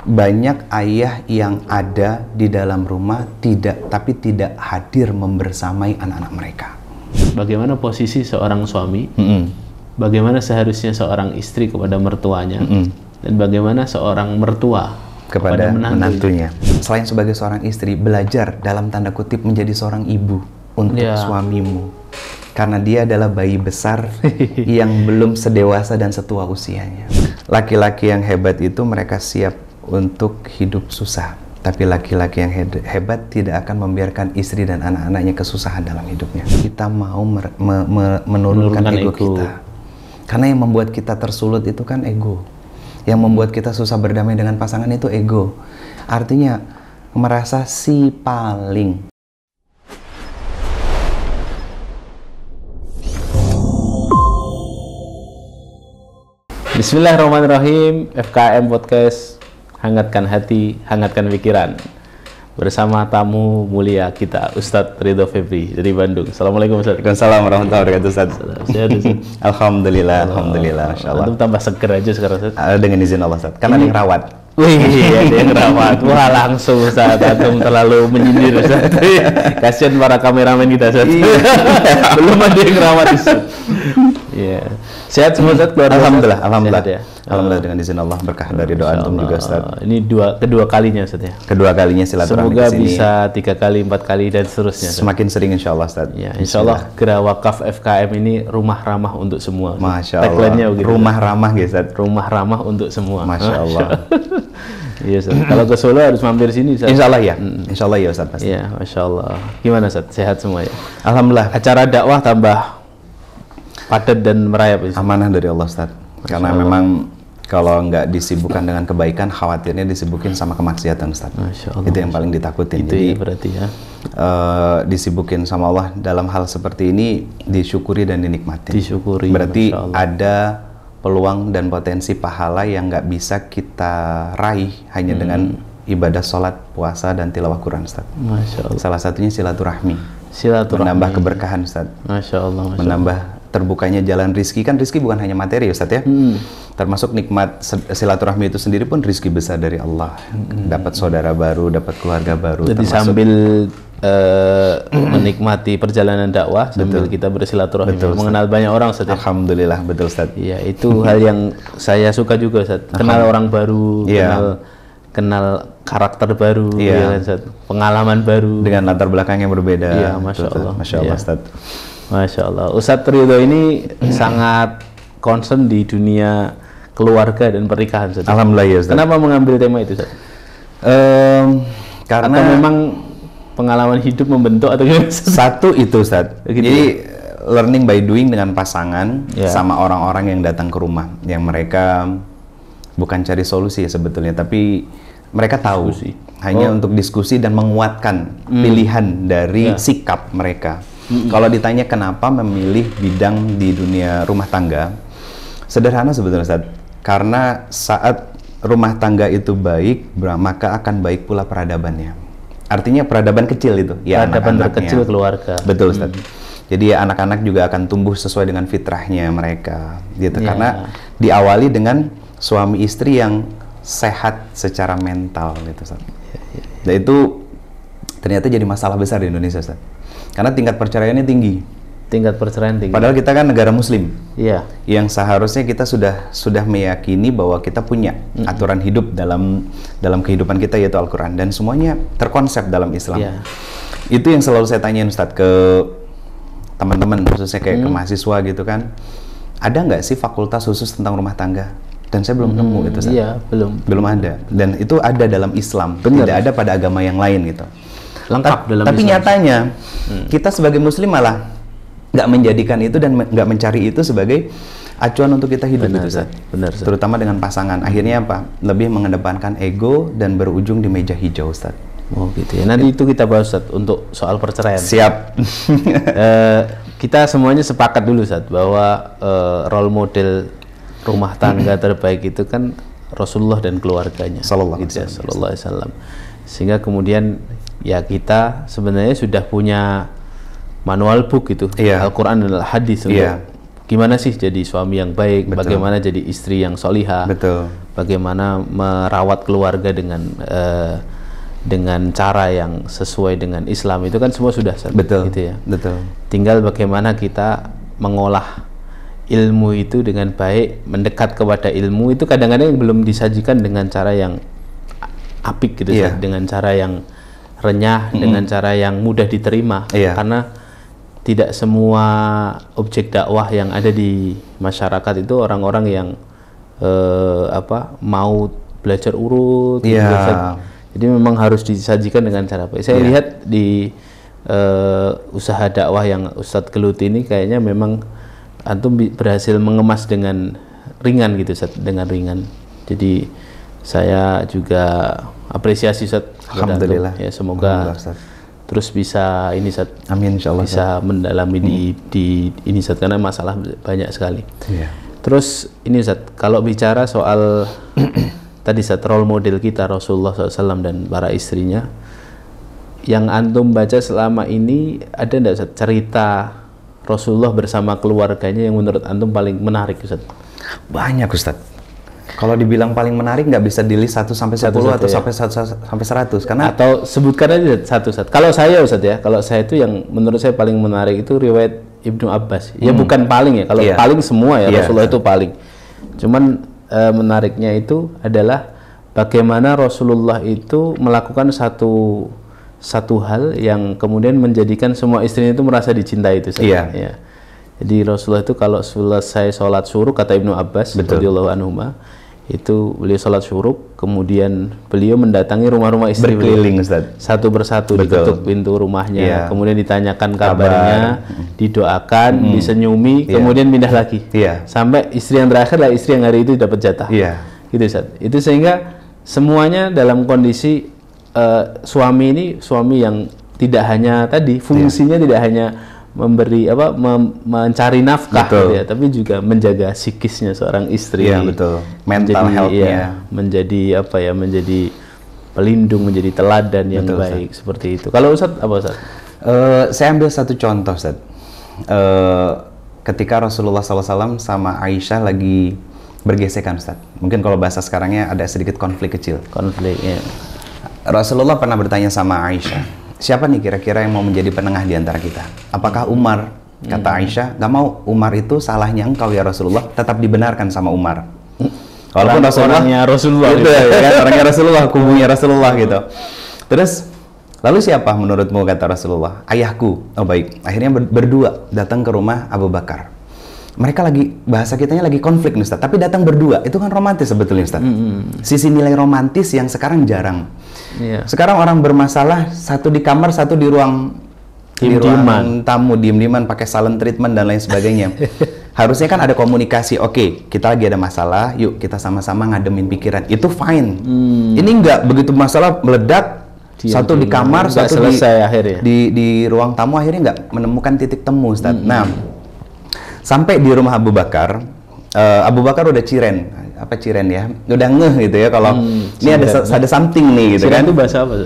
banyak ayah yang ada di dalam rumah tapi tidak hadir membersamai anak-anak mereka. Bagaimana posisi seorang suami? Bagaimana seharusnya seorang istri kepada mertuanya? Dan bagaimana seorang mertua kepada menantunya? Selain sebagai seorang istri, belajar dalam tanda kutip menjadi seorang ibu untuk suamimu. Karena dia adalah bayi besar yang belum sedewasa dan setua usianya. Laki-laki yang hebat itu mereka siap untuk hidup susah. Tapi laki-laki yang hebat tidak akan membiarkan istri dan anak-anaknya kesusahan dalam hidupnya. Kita mau menurunkan ego kita. Karena yang membuat kita tersulut itu kan ego. Yang membuat kita susah berdamai dengan pasangan itu ego. Artinya merasa si paling. Bismillahirrahmanirrahim. FKM Podcast, hangatkan hati, hangatkan pikiran. Bersama tamu mulia kita, Ustadz Ridho Febri dari Bandung. Assalamualaikum Ustadz. Waalaikumsalam warahmatullahi wabarakatuh Ustadz. Sehat Ustadz? Alhamdulillah, alhamdulillah. Masyaallah. Antum tambah seger aja sekarang Ustadz. Dengan izin Allah Ustadz. Karena ada yang rawat. Wih, ada yang rawat. Wah, langsung Ustadz. Antum terlalu menyindir Ustadz. Kasian para kameramen kita Ustadz. Belum ada yang rawat Ustadz. Iya. Sehat semua Ustadz, keluarga? Alhamdulillah, alhamdulillah. Sehat, ya? Alhamdulillah dengan izin Allah, berkah dari doa antum juga Ustadz. Ini kedua kalinya Ustadz ya. Kedua kalinya silaturahmi Semoga kesini. bisa 3 kali, 4 kali dan seterusnya. Semakin sering insya Allah Ustadz. Ya, insya Allah Gera Wakaf FKM ini rumah ramah untuk semua. Masya Allah. Tagline-nya begitu. Rumah ramah gitu Ustadz. Rumah ramah untuk semua. Masya Allah. Iya Ustadz. Kalau ke Solo harus mampir sini Ustadz. Insya Allah ya. Insya Allah ya Ustadz pasti. Iya, Masya Allah. Gimana Ustadz? Sehat semua ya? Alhamdulillah. Acara dakwah tambah padat dan merayap Ustadz. Amanah dari Allah Ustadz. Karena memang kalau nggak disibukkan dengan kebaikan, khawatirnya disibukin sama kemaksiatan Ustadz. Masya Allah. Itu yang paling ditakutin. Itu jadi ya berarti ya. Disibukin sama Allah dalam hal seperti ini, disyukuri dan dinikmati. Disyukuri. Berarti Masya Allah. ada peluang dan potensi pahala yang nggak bisa kita raih hanya dengan ibadah sholat, puasa, dan tilawah Quran Ustadz. Masya Allah. Salah satunya silaturahmi. Silaturahmi. Menambah keberkahan Ustadz. Masya Allah. Masya Menambah terbukanya jalan rizki. Kan rizki bukan hanya materi Ustadz ya. Termasuk nikmat silaturahmi itu sendiri pun rizki besar dari Allah. Dapat saudara baru, dapat keluarga baru. Jadi sambil menikmati perjalanan dakwah, sambil kita bersilaturahmi, mengenal banyak orang Ustadz. Alhamdulillah, betul Ustadz. Iya, itu hal yang saya suka juga Ustadz. Kenal orang baru, kenal karakter baru, ya kan, Ustadz. Pengalaman baru. Dengan latar belakang yang berbeda. Iya, Masya Allah. Masya Allah Ustadz. Masya Allah. Ustadz Ridho ini sangat concern di dunia keluarga dan pernikahan Ustadz. Alhamdulillah ya Ustadz. Kenapa mengambil tema itu Ustadz? Karena atau memang pengalaman hidup membentuk atau gimana? Satu itu Ustadz. Begitu. Jadi learning by doing dengan pasangan sama orang-orang yang datang ke rumah, yang mereka bukan cari solusi ya sebetulnya, tapi mereka tahu hanya untuk diskusi dan menguatkan pilihan dari sikap mereka. Kalau ditanya kenapa memilih bidang di dunia rumah tangga, sederhana sebetulnya Ustadz. Karena saat rumah tangga itu baik, maka akan baik pula peradabannya. Artinya peradaban kecil itu, ya peradaban terkecil keluarga. Betul Ustadz. Jadi anak-anak juga akan tumbuh sesuai dengan fitrahnya mereka, gitu. Karena diawali dengan suami istri yang sehat secara mental, gitu Ustadz. Dan itu ternyata jadi masalah besar di Indonesia Ustadz. Karena tingkat perceraiannya tinggi. Tingkat perceraian tinggi. Padahal kita kan negara Muslim. Iya. Yang seharusnya kita sudah meyakini bahwa kita punya aturan hidup dalam kehidupan kita, yaitu Al-Quran, dan semuanya terkonsep dalam Islam. Iya. Itu yang selalu saya tanyain Ustadz ke teman-teman, khususnya kayak ke mahasiswa gitu kan. Ada nggak sih fakultas khusus tentang rumah tangga? Dan saya belum nemu itu Ustadz. Iya, belum ada. Dan itu ada dalam Islam. Bener. Tidak ada pada agama yang lain gitu. Lengkap dalam tapi Islam. Nyatanya kita sebagai Muslim malah nggak menjadikan itu dan nggak mencari itu sebagai acuan untuk kita hidup. Benar, gitu, benar, terutama dengan pasangan. Akhirnya apa? Lebih mengedepankan ego dan berujung di meja hijau Ustaz. Oh gitu ya. Nanti itu kita bahas Ustaz untuk soal perceraian. Siap. Kita semuanya sepakat dulu Ustaz bahwa role model rumah tangga terbaik itu kan Rasulullah dan keluarganya. Sallallahu alaihi wasallam. Sehingga kemudian ya kita sebenarnya sudah punya manual book gitu, Al-Quran dan Al-Hadis untuk gimana sih jadi suami yang baik, bagaimana jadi istri yang solihah, bagaimana merawat keluarga dengan cara yang sesuai dengan Islam, itu kan semua sudah betul, gitu ya. Betul. Tinggal bagaimana kita mengolah ilmu itu dengan baik, mendekat kepada ilmu itu kadang-kadang belum disajikan dengan cara yang apik gitu, dengan cara yang renyah, dengan cara yang mudah diterima, karena tidak semua objek dakwah yang ada di masyarakat itu orang-orang yang mau belajar urut, jadi memang harus disajikan dengan cara baik. Saya lihat di usaha dakwah yang Ustadz gelut ini kayaknya memang antum berhasil mengemas dengan ringan gitu, Ustadz, dengan ringan. Jadi saya juga apresiasi, Ustadz. Alhamdulillah. Ya, semoga terus bisa ini, Ustadz. Amin, insyaallah. Bisa mendalami di ini, Ustadz, karena masalah banyak sekali. Terus ini, Ustadz, kalau bicara soal tadi, Ustadz, role model kita Rasulullah SAW dan para istrinya, yang antum baca selama ini ada enggak, Ustadz, cerita Rasulullah bersama keluarganya yang menurut antum paling menarik, Ustadz? Banyak, Ustadz. Kalau dibilang paling menarik nggak bisa di list 1 sampai 10 atau sampai 100, karena atau sebutkan aja satu, Ustadz. Kalau saya, Ustadz, ya, kalau saya itu yang menurut saya paling menarik itu riwayat Ibnu Abbas. Ya bukan paling ya, kalau paling semua ya Rasulullah itu paling. Cuman menariknya itu adalah bagaimana Rasulullah itu melakukan satu hal yang kemudian menjadikan semua istrinya itu merasa dicintai itu. Ya. Jadi Rasulullah itu kalau selesai sholat syuruk, kata Ibnu Abbas radhiyallahu anhuma, itu beliau sholat syuruk, kemudian beliau mendatangi rumah-rumah istri berkeliling, Ustaz. Satu persatu diketuk pintu rumahnya, kemudian ditanyakan kabarnya, didoakan, disenyumi, kemudian pindah lagi, sampai istri yang terakhir lah istri yang hari itu dapat jatah. Gitu, Ustaz. Itu sehingga semuanya dalam kondisi suami ini suami yang tidak hanya tadi fungsinya tidak hanya memberi mencari nafkah gitu ya, tapi juga menjaga psikisnya seorang istri, mental health-nya, menjadi menjadi pelindung, menjadi teladan yang baik, Ustaz. Seperti itu. Kalau Ustadz apa, Ustadz? Saya ambil satu contoh, Ustadz. Ketika Rasulullah SAW sama Aisyah lagi bergesekan, Ustadz. Mungkin kalau bahasa sekarangnya ada sedikit konflik kecil. Rasulullah pernah bertanya sama Aisyah, siapa nih kira-kira yang mau menjadi penengah di antara kita? Apakah Umar? Kata Aisyah, nggak mau. Umar itu salahnya engkau ya Rasulullah, tetap dibenarkan sama Umar. Walaupun orangnya Rasulullah itu kan, orangnya Rasulullah, kubunya Rasulullah gitu. Terus, lalu siapa menurutmu, kata Rasulullah? Ayahku. Oh baik. Akhirnya berdua datang ke rumah Abu Bakar. Mereka lagi, bahasa kitanya lagi konflik nih, Ustaz, tapi datang berdua, itu kan romantis sebetulnya, Ustaz. Sisi nilai romantis yang sekarang jarang. Sekarang orang bermasalah, satu di kamar, satu di ruang tamu, diem-dieman, pakai silent treatment dan lain sebagainya. Harusnya kan ada komunikasi, oke, kita lagi ada masalah, yuk kita sama-sama ngademin pikiran, itu fine. Ini enggak, begitu masalah meledak, satu di kamar, satu di ruang tamu, akhirnya enggak menemukan titik temu, Ustaz. Nah, sampai di rumah Abu Bakar, Abu Bakar udah ciren ya, udah ngeh gitu ya kalau ini ada something nih gitu ciren kan. Itu bahasa apa?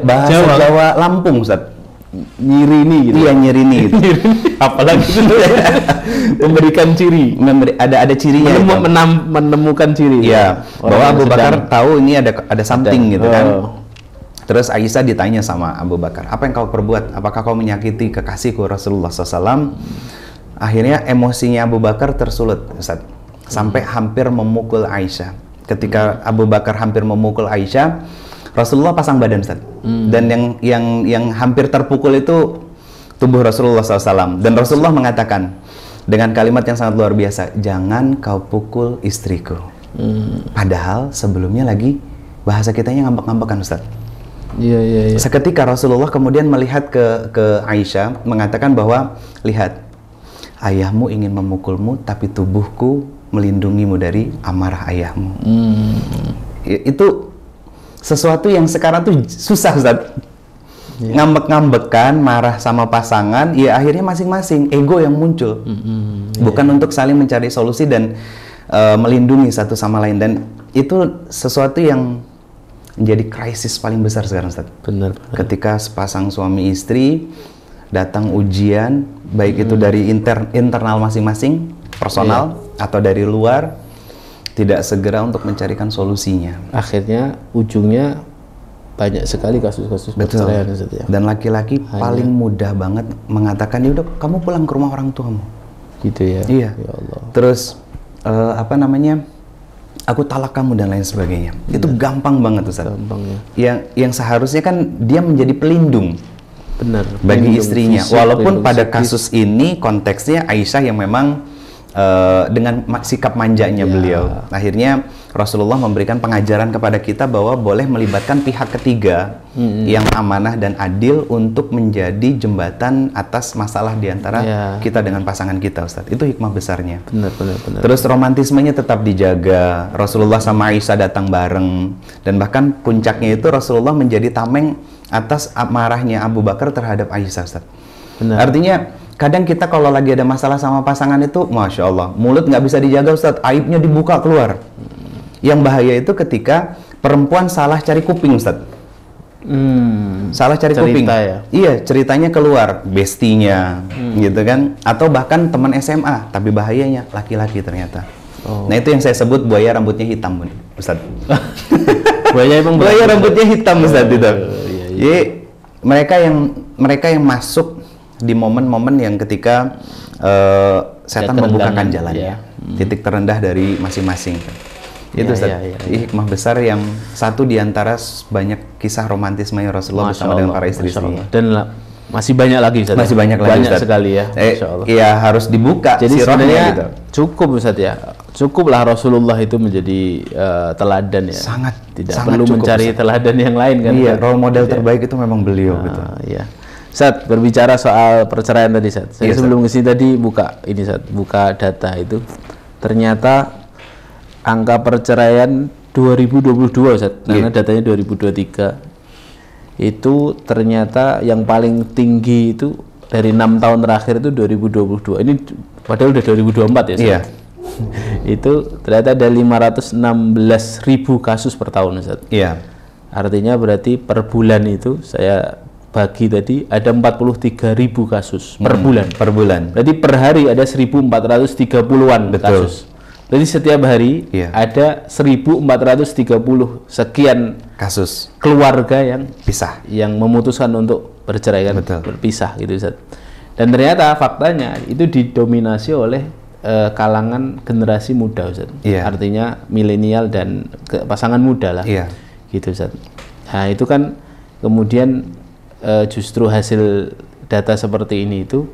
Bahasa Jawa Lampung, Ustaz. Nyirini gitu. Iya, nyirini gitu. Apalagi itu memberikan ciri, ada cirinya. Menemukan ciri. Iya, bahwa Abu Bakar tahu ini ada something gitu kan. Terus Aisyah ditanya sama Abu Bakar, apa yang kau perbuat? Apakah kau menyakiti kekasihku Rasulullah SAW? Akhirnya emosinya Abu Bakar tersulut, Ustaz, sampai hampir memukul Aisyah. Ketika Abu Bakar hampir memukul Aisyah, Rasulullah pasang badan, Ustaz. Dan yang hampir terpukul itu tubuh Rasulullah SAW. Dan Rasulullah mengatakan dengan kalimat yang sangat luar biasa, jangan kau pukul istriku. Padahal sebelumnya lagi bahasa kitanya ngambek-ngambekan, Ustaz. Iya. Seketika Rasulullah kemudian melihat ke Aisyah, mengatakan bahwa lihat, ayahmu ingin memukulmu, tapi tubuhku melindungimu dari amarah ayahmu. Itu sesuatu yang sekarang tuh susah, Ustaz. Ngambek-ngambekan, marah sama pasangan, ya akhirnya masing-masing ego yang muncul. Bukan untuk saling mencari solusi dan melindungi satu sama lain. Dan itu sesuatu yang menjadi krisis paling besar sekarang, Ustaz. Benar. Ketika sepasang suami istri datang ujian, baik itu dari internal masing-masing, personal, atau dari luar, tidak segera untuk mencarikan solusinya. Akhirnya ujungnya banyak sekali kasus-kasus perceraian Ustaz ya. Dan laki-laki paling mudah banget mengatakan, ya udah kamu pulang ke rumah orang tuamu. Gitu ya. Iya. Ya Allah. Terus aku talak kamu dan lain sebagainya. Itu gampang banget Ustaz. Gampang ya. Yang seharusnya kan dia menjadi pelindung. Benar. Bagi istrinya. Walaupun pada kasus ini konteksnya Aisyah yang memang dengan sikap manjanya beliau, akhirnya Rasulullah memberikan pengajaran kepada kita bahwa boleh melibatkan pihak ketiga yang amanah dan adil untuk menjadi jembatan atas masalah diantara kita dengan pasangan kita, Ustadz. Itu hikmah besarnya. Benar. Terus romantismenya tetap dijaga. Rasulullah sama Aisyah datang bareng, dan bahkan puncaknya itu Rasulullah menjadi tameng atas marahnya Abu Bakar terhadap Aisyah, Ustadz. Artinya kadang kita kalau lagi ada masalah sama pasangan itu, Masya Allah, mulut nggak bisa dijaga Ustadz, aibnya dibuka keluar. Yang bahaya itu ketika perempuan salah cari kuping Ustadz. Salah cari kuping. Ya? Iya, ceritanya keluar, bestinya, gitu kan. Atau bahkan teman SMA, tapi bahayanya laki-laki ternyata. Nah itu yang saya sebut buaya rambutnya hitam, Ustadz. Buaya rambutnya hitam Ustadz itu. Jadi mereka yang masuk di momen-momen yang ketika setan membukakan jalannya, titik terendah dari masing-masing. Itu hikmah besar yang satu diantara banyak kisah romantisme yang Rasulullah bersama dengan para istri-istrinya. Dan masih banyak lagi Ustaz. Masih banyak lagi Ustaz. Sekali ya. Iya, harus dibuka. Jadi sebenarnya gitu. Cukup Ustaz ya. Cukuplah Rasulullah itu menjadi teladan ya. Sangat. Tidak perlu mencari teladan yang lain kan. Iya, role model terbaik itu memang beliau gitu. Iya. Sat, berbicara soal perceraian tadi Sat. Saya sebelum kesini tadi buka data itu. Ternyata angka perceraian 2022 Sat. Karena datanya 2023. Itu ternyata yang paling tinggi itu dari 6 tahun terakhir itu 2022. Ini padahal udah 2024 ya Sat. Iya. Itu ternyata ada 516.000 kasus per tahun Sat. Iya. Artinya berarti per bulan itu saya bagi tadi ada 43.000 kasus per bulan. Per bulan. Berarti per hari ada 1.430-an kasus. Jadi setiap hari ada 1.430 sekian kasus keluarga yang pisah, yang memutuskan untuk bercerai kan, berpisah gitu Ustaz. Dan ternyata faktanya itu didominasi oleh kalangan generasi muda Ustaz. Artinya milenial dan pasangan muda lah. Gitu Ustaz. Nah, itu kan kemudian justru hasil data seperti ini itu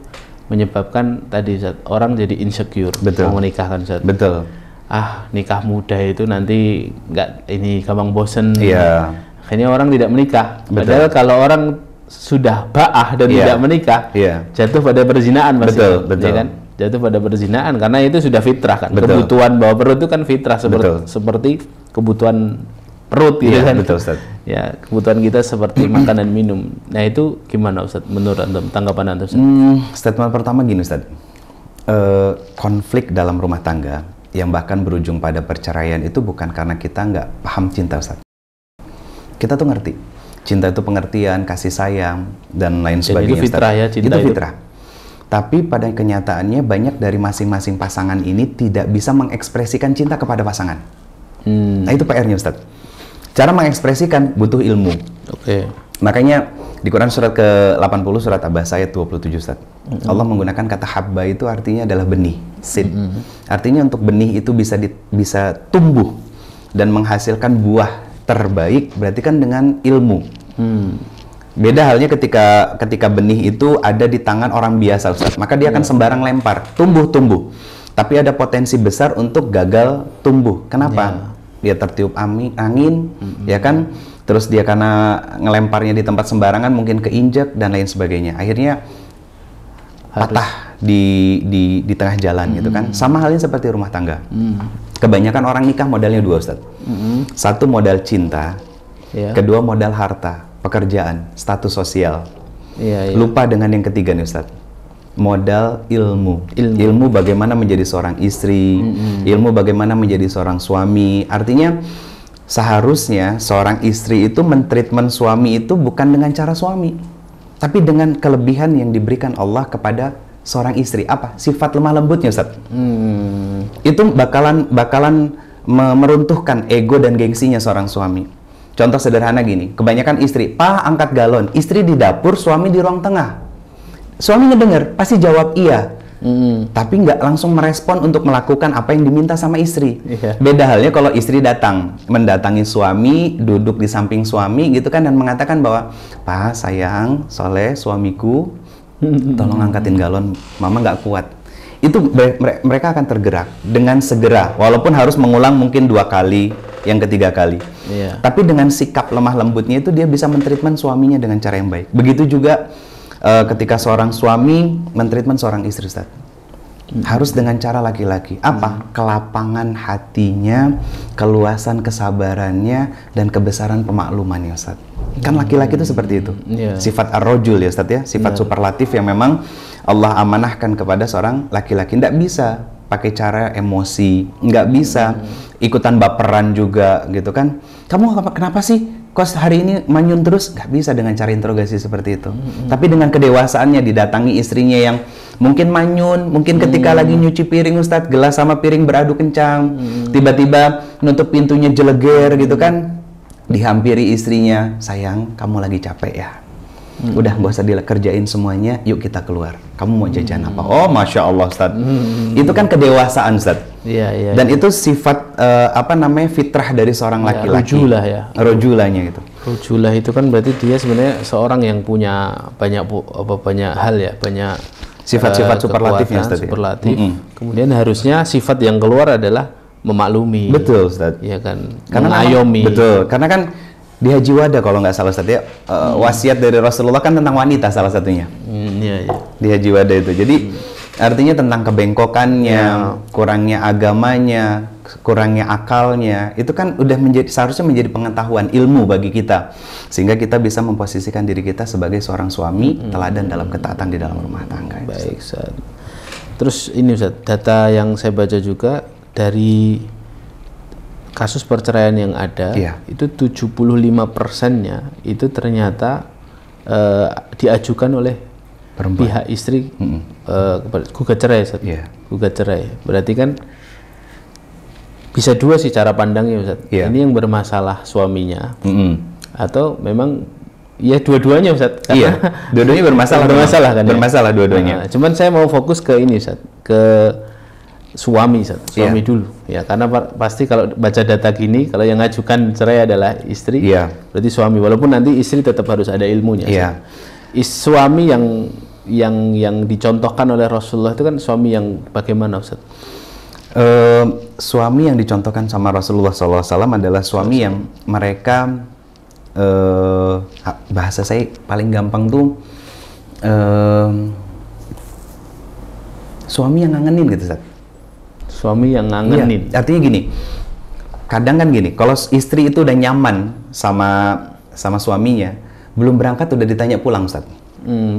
menyebabkan tadi Ustaz, orang jadi insecure mau menikah kan Ustaz. Betul. Nikah muda itu nanti gampang bosen. Akhirnya orang tidak menikah. Padahal kalau orang sudah ba'ah dan tidak menikah, jatuh pada perzinaan Mas. Betul. Ya kan? Jatuh pada perzinaan karena itu sudah fitrah kan. Kebutuhan bawah perut itu kan fitrah seperti kebutuhan perut gitu kan. Betul Ustaz. Ya, kebutuhan kita seperti makan dan minum. Nah, itu gimana Ustaz menurut Antum, tanggapan Antum Ustaz? Statement pertama gini Ustaz. Konflik dalam rumah tangga yang bahkan berujung pada perceraian itu bukan karena kita nggak paham cinta Ustaz. Kita tuh ngerti. Cinta itu pengertian, kasih sayang, dan lain sebagainya. Itu fitrah ya, cinta itu fitrah. Tapi pada kenyataannya banyak dari masing-masing pasangan ini tidak bisa mengekspresikan cinta kepada pasangan. Nah itu PR-nya Ustaz. Cara mengekspresikan butuh ilmu. Makanya di Quran surat ke-80 surat Abasa ayat 27 Ustaz. Allah menggunakan kata habba itu artinya adalah benih, seed. Artinya untuk benih itu bisa tumbuh dan menghasilkan buah terbaik berarti kan dengan ilmu. Beda halnya ketika benih itu ada di tangan orang biasa Ustaz, maka dia akan sembarang lempar, tumbuh. Tapi ada potensi besar untuk gagal tumbuh. Kenapa? Dia tertiup angin, ya kan? Terus dia karena ngelemparnya di tempat sembarangan mungkin keinjak dan lain sebagainya. Akhirnya patah di tengah jalan gitu kan. Sama halnya seperti rumah tangga. Kebanyakan orang nikah modalnya dua Ustaz. Satu modal cinta, kedua modal harta, pekerjaan, status sosial. Lupa dengan yang ketiga nih Ustaz. Modal ilmu bagaimana menjadi seorang istri, ilmu bagaimana menjadi seorang suami. Artinya seharusnya seorang istri itu mentreatment suami itu bukan dengan cara suami, tapi dengan kelebihan yang diberikan Allah kepada seorang istri. Apa? Sifat lemah lembutnya Ustaz. Itu bakalan meruntuhkan ego dan gengsinya seorang suami. Contoh sederhana gini, kebanyakan istri, "Pa, angkat galon." Istri di dapur, suami di ruang tengah. Suami ngedenger, pasti jawab iya. Tapi nggak langsung merespon untuk melakukan apa yang diminta sama istri. Beda halnya kalau istri mendatangi suami, duduk di samping suami gitu kan, dan mengatakan bahwa, "Pa, sayang, Soleh, suamiku, tolong angkatin galon, mama nggak kuat." Itu mereka akan tergerak dengan segera, walaupun harus mengulang mungkin 2 kali, yang ketiga kali. Tapi dengan sikap lemah lembutnya itu dia bisa mentreatment suaminya dengan cara yang baik. Begitu juga ketika seorang suami mentreatment seorang istri, Ustaz. Harus dengan cara laki-laki. Apa? Kelapangan hatinya, keluasan kesabarannya, dan kebesaran pemaklumannya, Ustaz. Kan laki-laki itu seperti itu. Sifat ar-rajul ya, Ustaz ya. Sifat superlatif yang memang Allah amanahkan kepada seorang laki-laki. Nggak bisa pakai cara emosi, nggak bisa ikutan baperan juga gitu kan. "Kamu kenapa sih? Kok hari ini manyun terus?" Nggak bisa dengan cara interogasi seperti itu. Tapi dengan kedewasaannya didatangi istrinya yang mungkin manyun, mungkin ketika lagi nyuci piring, Ustadz, gelas sama piring beradu kencang, tiba-tiba nutup pintunya jeleger gitu kan, dihampiri istrinya, "Sayang, kamu lagi capek ya? Udah nggak usah dikerjain semuanya, yuk kita keluar. Kamu mau jajan apa?" Oh, Masya Allah, Ustadz. Itu kan kedewasaan, Ustadz. Dan itu sifat fitrah dari seorang laki-laki. Rojulah ya. Rojulanya gitu. Rojulah itu kan berarti dia sebenarnya seorang yang punya banyak hal ya, banyak sifat-sifat superlatifnya, Ustadz. Superlatif. Kemudian harusnya sifat yang keluar adalah memaklumi. Betul, Ustadz. Iya kan. Karena mengayomi. Betul. Karena kan di Haji Wada kalau nggak salah, Ustadz ya, wasiat dari Rasulullah kan tentang wanita salah satunya. Di Haji Wada itu. Jadi artinya tentang kebengkokannya, kurangnya agamanya, kurangnya akalnya, itu kan udah seharusnya menjadi pengetahuan ilmu bagi kita, sehingga kita bisa memposisikan diri kita sebagai seorang suami teladan dalam ketaatan di dalam rumah tangga. Baik, Ustaz. Terus ini, Ustaz, data yang saya baca juga dari kasus perceraian yang ada, itu 75%-nya itu ternyata diajukan oleh pihak istri gugat cerai, Ustaz. Gugat cerai. Berarti kan bisa dua sih cara pandangnya, Ustaz. Ini yang bermasalah suaminya, atau memang ya dua-duanya, Ustaz. Dua-duanya bermasalah. Kan? Bermasalah dua-duanya. Cuman saya mau fokus ke ini, Ustaz, ke suami, Ustaz. Suami dulu. Ya, karena pasti kalau baca data gini, kalau yang ngajukan cerai adalah istri, berarti suami. Walaupun nanti istri tetap harus ada ilmunya. Suami yang dicontohkan oleh Rasulullah itu kan suami yang bagaimana, Ustaz? Suami yang dicontohkan sama Rasulullah SAW adalah suami yang mereka bahasa saya paling gampang tuh suami yang ngangenin gitu, Ustaz. Suami yang ngangenin. Artinya gini, kadang kan gini, kalau istri itu udah nyaman sama suaminya, belum berangkat udah ditanya pulang, Ustaz.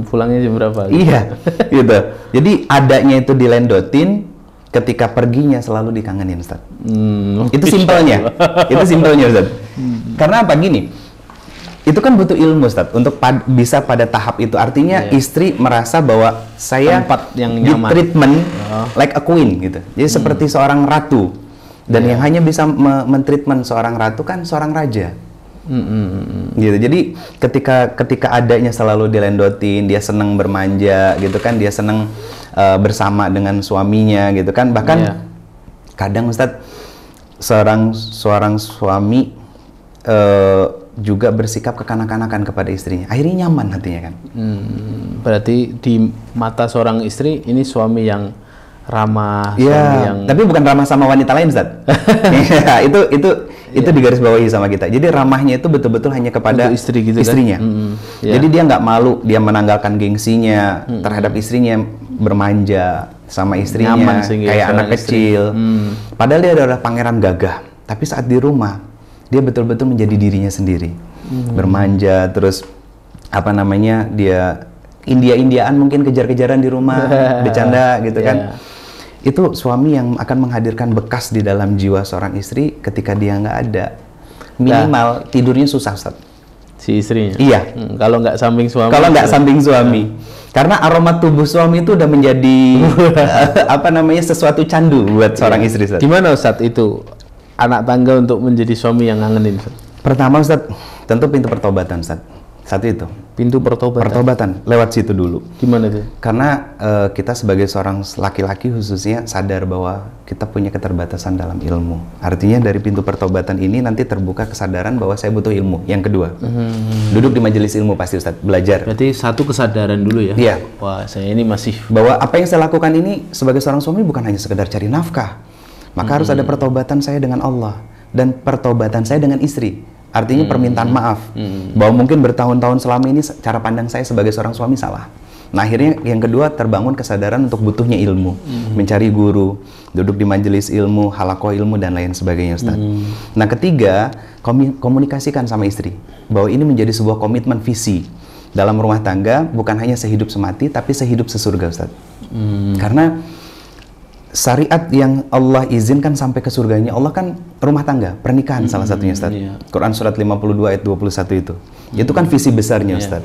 Pulangnya jam berapa? Iya, gitu. Jadi adanya itu dilendotin, ketika perginya selalu dikangenin, Ustaz. Itu simpelnya. Itu simpelnya, Ustaz. Karena apa? Gini, itu kan butuh ilmu, Ustaz, untuk bisa pada tahap itu. Artinya istri merasa bahwa saya tempat yang di nyaman, treatment like a queen gitu. Jadi seperti seorang ratu. Dan yang hanya bisa mentreatment seorang ratu kan seorang raja. Gitu. Jadi ketika adanya selalu dilendotin, dia senang bermanja gitu kan, dia senang bersama dengan suaminya gitu kan. Bahkan kadang, Ustadz, seorang suami juga bersikap kekanak-kanakan kepada istrinya, akhirnya nyaman hatinya kan. Berarti di mata seorang istri ini suami yang ramah, suami yang... tapi bukan ramah sama wanita lain, Ustaz. itu digarisbawahi sama kita. Jadi ramahnya itu betul-betul hanya kepada istri gitu, istrinya. Kan? Jadi dia nggak malu, dia menanggalkan gengsinya terhadap istrinya, bermanja sama istrinya, kayak anak kecil. Padahal dia adalah pangeran gagah. Tapi saat di rumah, dia betul-betul menjadi dirinya sendiri, bermanja, terus dia India-Indiaan mungkin kejar-kejaran di rumah, bercanda gitu kan. Itu suami yang akan menghadirkan bekas di dalam jiwa seorang istri ketika dia nggak ada. Minimal tidurnya susah, Ustaz. Si istrinya? Iya. Kalau nggak samping suami? Kalau nggak samping suami. Karena aroma tubuh suami itu udah menjadi sesuatu candu buat seorang istri, Ustaz. Di mana, Ustaz, itu anak tangga untuk menjadi suami yang ngangenin, Ustaz? Pertama Ustaz, tentu pintu pertobatan Ustaz. Satu itu. Pintu pertobatan. Pertobatan lewat situ dulu. Gimana tuh? Karena kita sebagai seorang laki-laki khususnya sadar bahwa kita punya keterbatasan dalam ilmu. Artinya dari pintu pertobatan ini nanti terbuka kesadaran bahwa saya butuh ilmu. Yang kedua, duduk di majelis ilmu pasti Ustaz, belajar. Berarti satu kesadaran dulu ya? Iya. Wah, saya ini masih... Bahwa apa yang saya lakukan ini sebagai seorang suami bukan hanya sekedar cari nafkah. Maka harus ada pertobatan saya dengan Allah. Dan pertobatan saya dengan istri. Artinya permintaan maaf, bahwa mungkin bertahun-tahun selama ini cara pandang saya sebagai seorang suami salah. Nah akhirnya yang kedua terbangun kesadaran untuk butuhnya ilmu, mencari guru, duduk di majelis ilmu, halakoh ilmu dan lain sebagainya Ustaz. Nah ketiga, komunikasikan sama istri, bahwa ini menjadi sebuah komitmen visi dalam rumah tangga, bukan hanya sehidup semati, tapi sehidup sesurga Ustaz. Karena syariat yang Allah izinkan sampai ke surganya Allah kan rumah tangga, pernikahan salah satunya Ustaz. Quran surat 52 ayat 21 itu. Itu kan visi besarnya Ustaz.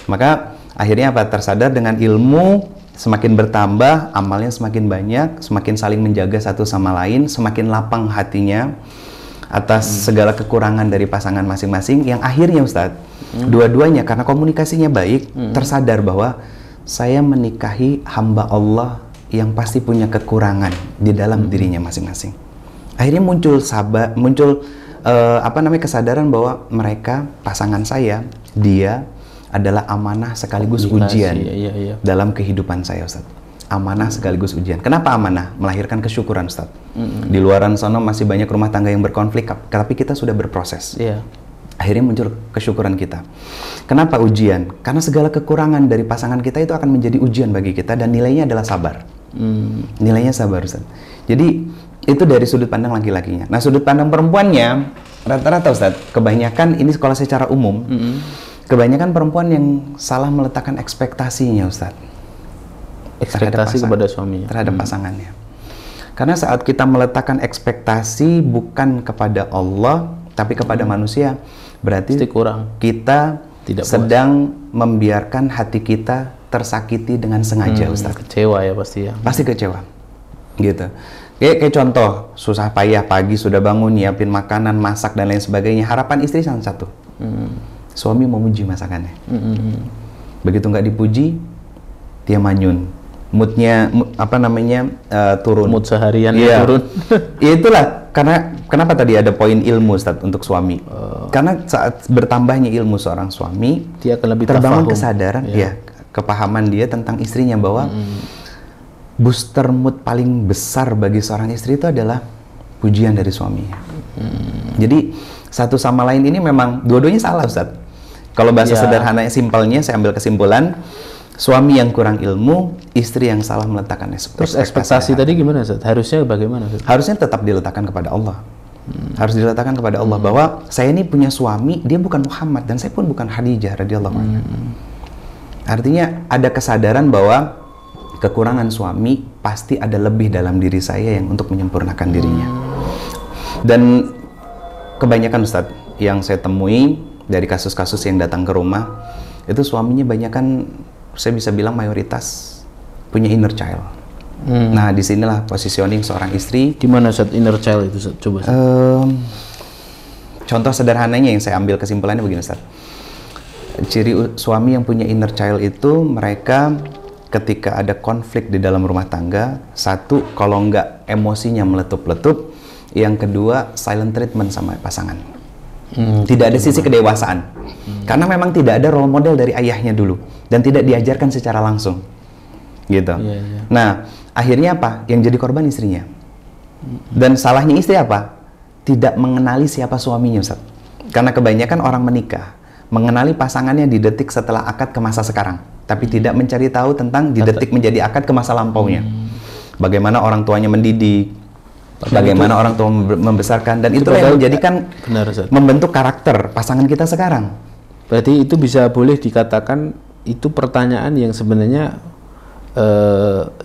Maka akhirnya apa? Tersadar dengan ilmu semakin bertambah, amalnya semakin banyak, semakin saling menjaga satu sama lain, semakin lapang hatinya atas segala kekurangan dari pasangan masing-masing, yang akhirnya Ustaz, dua-duanya karena komunikasinya baik, tersadar bahwa saya menikahi hamba Allah yang pasti punya kekurangan di dalam dirinya masing-masing. Akhirnya muncul kesadaran bahwa mereka, pasangan saya, dia adalah amanah sekaligus ujian dalam kehidupan saya Ustaz. Amanah sekaligus ujian. Kenapa amanah? Melahirkan kesyukuran Ustaz. Di luaran sana masih banyak rumah tangga yang berkonflik, tapi kita sudah berproses. Akhirnya muncul kesyukuran kita. Kenapa ujian? Karena segala kekurangan dari pasangan kita itu akan menjadi ujian bagi kita, dan nilainya adalah sabar. Nilainya sabar Ustaz. Jadi itu dari sudut pandang laki-lakinya. Nah sudut pandang perempuannya rata-rata Ustaz, kebanyakan ini kalau secara umum, kebanyakan perempuan yang salah meletakkan ekspektasinya Ustaz. Ekspektasi kepada suaminya, terhadap pasangannya. Karena saat kita meletakkan ekspektasi bukan kepada Allah tapi kepada manusia, berarti kita tidak sedang membiarkan hati kita tersakiti dengan sengaja Ustaz. Kecewa ya pasti ya. Pasti kecewa. Gitu. Kayak contoh, susah payah pagi sudah bangun, nyiapin makanan, masak dan lain sebagainya. Harapan istri sangat satu. Suami memuji masakannya. Begitu nggak dipuji, dia manyun. Moodnya turun. Mood seharian turun. Ya itulah karena kenapa tadi ada poin ilmu Ustaz untuk suami. Karena saat bertambahnya ilmu seorang suami, dia akan lebih terbangun kesadaran, kepahaman dia tentang istrinya bahwa booster mood paling besar bagi seorang istri itu adalah pujian dari suaminya. Jadi satu sama lain ini memang dua-duanya salah Ustaz. Kalau bahasa sederhananya, simpelnya saya ambil kesimpulan, suami yang kurang ilmu, istri yang salah meletakkan ekspektasi. Terus ekspektasi tadi gimana Ustaz? Harusnya bagaimana Ustaz? Harusnya tetap diletakkan kepada Allah. Harus diletakkan kepada Allah bahwa saya ini punya suami, dia bukan Muhammad dan saya pun bukan Khadijah radhiyallahu anha. Artinya ada kesadaran bahwa kekurangan suami pasti ada lebih dalam diri saya yang untuk menyempurnakan dirinya. Dan kebanyakan Ustadz yang saya temui dari kasus-kasus yang datang ke rumah, itu suaminya banyakan, saya bisa bilang mayoritas punya inner child. Nah disinilah positioning seorang istri. Di mana Ustadz inner child itu Ustadz? Coba contoh sederhananya yang saya ambil kesimpulannya begini Ustadz. Ciri suami yang punya inner child itu mereka ketika ada konflik di dalam rumah tangga, satu, kalau nggak emosinya meletup-letup, yang kedua silent treatment sama pasangan. Tidak ada sisi kedewasaan, karena memang tidak ada role model dari ayahnya dulu dan tidak diajarkan secara langsung, gitu. Nah akhirnya apa? Yang jadi korban istrinya. Dan salahnya istri apa? Tidak mengenali siapa suaminya Ustaz. Karena kebanyakan orang menikah mengenali pasangannya di detik setelah akad ke masa sekarang, tapi tidak mencari tahu tentang di detik menjadi akad ke masa lampaunya. Bagaimana orang tuanya mendidik, bagaimana orang tua membesarkan, dan itu yang menjadikan membentuk karakter pasangan kita sekarang. Berarti itu bisa boleh dikatakan itu pertanyaan yang sebenarnya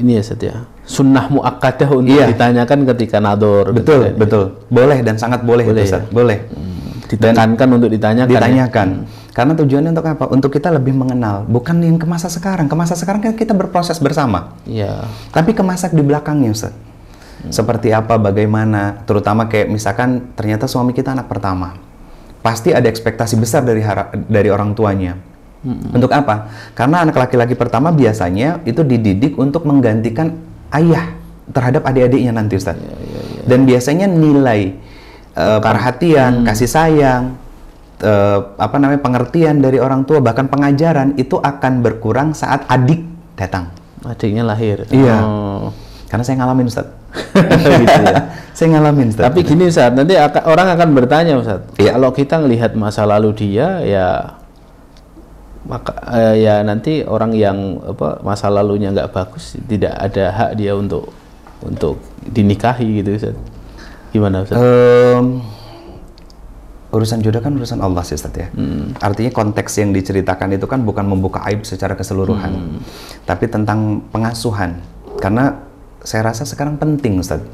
ini ya Ustaz ya, sunnah muakkadah untuk ditanyakan ketika nador. Betul, betul. Boleh dan sangat boleh itu Ustaz. Boleh. Ditekankan untuk ditanyakan. Ditanyakan. Karena tujuannya untuk apa? Untuk kita lebih mengenal, bukan yang ke masa sekarang. Ke masa sekarang kan kita berproses bersama. Tapi ke masa di belakangnya Ustaz. Seperti apa, bagaimana, terutama kayak misalkan ternyata suami kita anak pertama. Pasti ada ekspektasi besar dari orang tuanya. Untuk apa? Karena anak laki-laki pertama biasanya itu dididik untuk menggantikan ayah terhadap adik-adiknya nanti, Ustaz. Dan biasanya nilai perhatian, kasih sayang, pengertian dari orang tua, bahkan pengajaran itu akan berkurang saat adik datang. Adiknya lahir. Iya. Karena saya ngalamin, Ustaz. Gitu ya. Saya ngalamin, Ustaz. Tapi gini, Ustaz, nanti orang akan bertanya, Ustaz. Kalau kita ngelihat masa lalu dia, ya maka ya nanti orang yang masa lalunya nggak bagus tidak ada hak dia untuk dinikahi gitu, Ustaz. Gimana, Ustaz? Urusan jodoh kan urusan Allah sih, Ustaz ya. Artinya konteks yang diceritakan itu kan bukan membuka aib secara keseluruhan, tapi tentang pengasuhan. Karena saya rasa sekarang penting, Ustaz.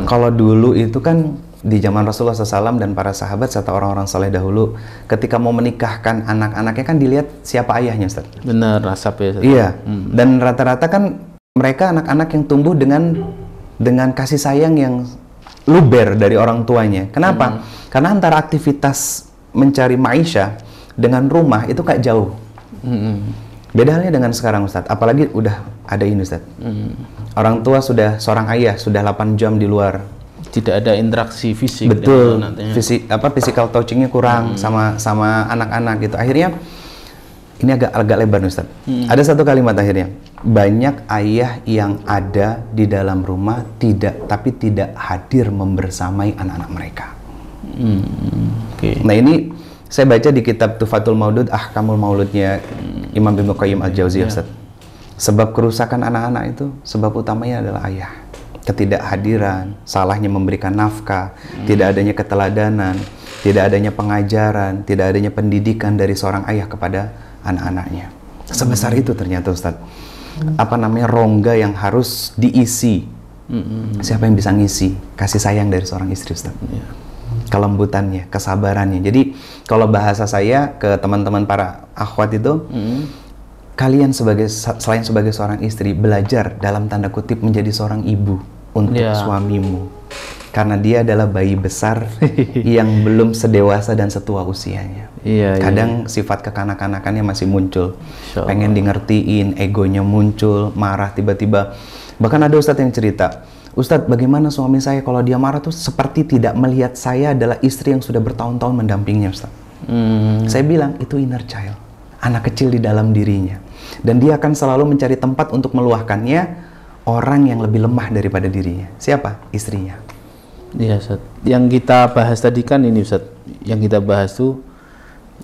Kalau dulu itu kan di zaman Rasulullah SAW dan para sahabat serta orang-orang saleh dahulu, ketika mau menikahkan anak-anaknya kan dilihat siapa ayahnya, Ustaz. Benar, nasab ya, Ustaz. Iya. Dan rata-rata kan mereka anak-anak yang tumbuh dengan kasih sayang yang luber dari orang tuanya. Kenapa? Karena antara aktivitas mencari maisha dengan rumah itu kayak jauh. Beda halnya dengan sekarang, Ustaz. Apalagi udah ada ini, Ustaz. Orang tua sudah seorang ayah sudah 8 jam di luar. Tidak ada interaksi fisik. Betul. Physical touchingnya kurang sama anak-anak gitu. Akhirnya ini agak lebar, Ustaz. Ada satu kalimat akhirnya. Banyak ayah yang ada di dalam rumah tapi tidak hadir membersamai anak-anak mereka. Nah, ini saya baca di kitab Tuhfatul Maudud, Ahkamul Mauludnya Imam Ibnu Qayyim Al-Jauziyah, Ustaz. Sebab kerusakan anak-anak itu sebab utamanya adalah ayah. Ketidakhadiran, salahnya memberikan nafkah, tidak adanya keteladanan, tidak adanya pengajaran, tidak adanya pendidikan dari seorang ayah kepada anak-anaknya. Sebesar itu ternyata, Ustaz. Rongga yang harus diisi. Siapa yang bisa ngisi kasih sayang dari seorang istri, Ustaz? Kelembutannya, kesabarannya. Jadi kalau bahasa saya ke teman-teman para akhwat itu, kalian selain sebagai seorang istri, belajar dalam tanda kutip menjadi seorang ibu untuk suamimu, karena dia adalah bayi besar yang belum sedewasa dan setua usianya. Kadang sifat kekanak-kanakannya masih muncul, pengen di ngertiin, egonya muncul, marah tiba-tiba. Bahkan ada Ustadz yang cerita, Ustadz, bagaimana suami saya kalau dia marah tuh seperti tidak melihat saya adalah istri yang sudah bertahun-tahun mendampinginya, Ustadz. Saya bilang, itu inner child, anak kecil di dalam dirinya. Dan dia akan selalu mencari tempat untuk meluahkannya orang yang lebih lemah daripada dirinya. Siapa? Istrinya. Iya, Ustaz. Yang kita bahas tadi kan ini, Ustaz. Yang kita bahas tuh,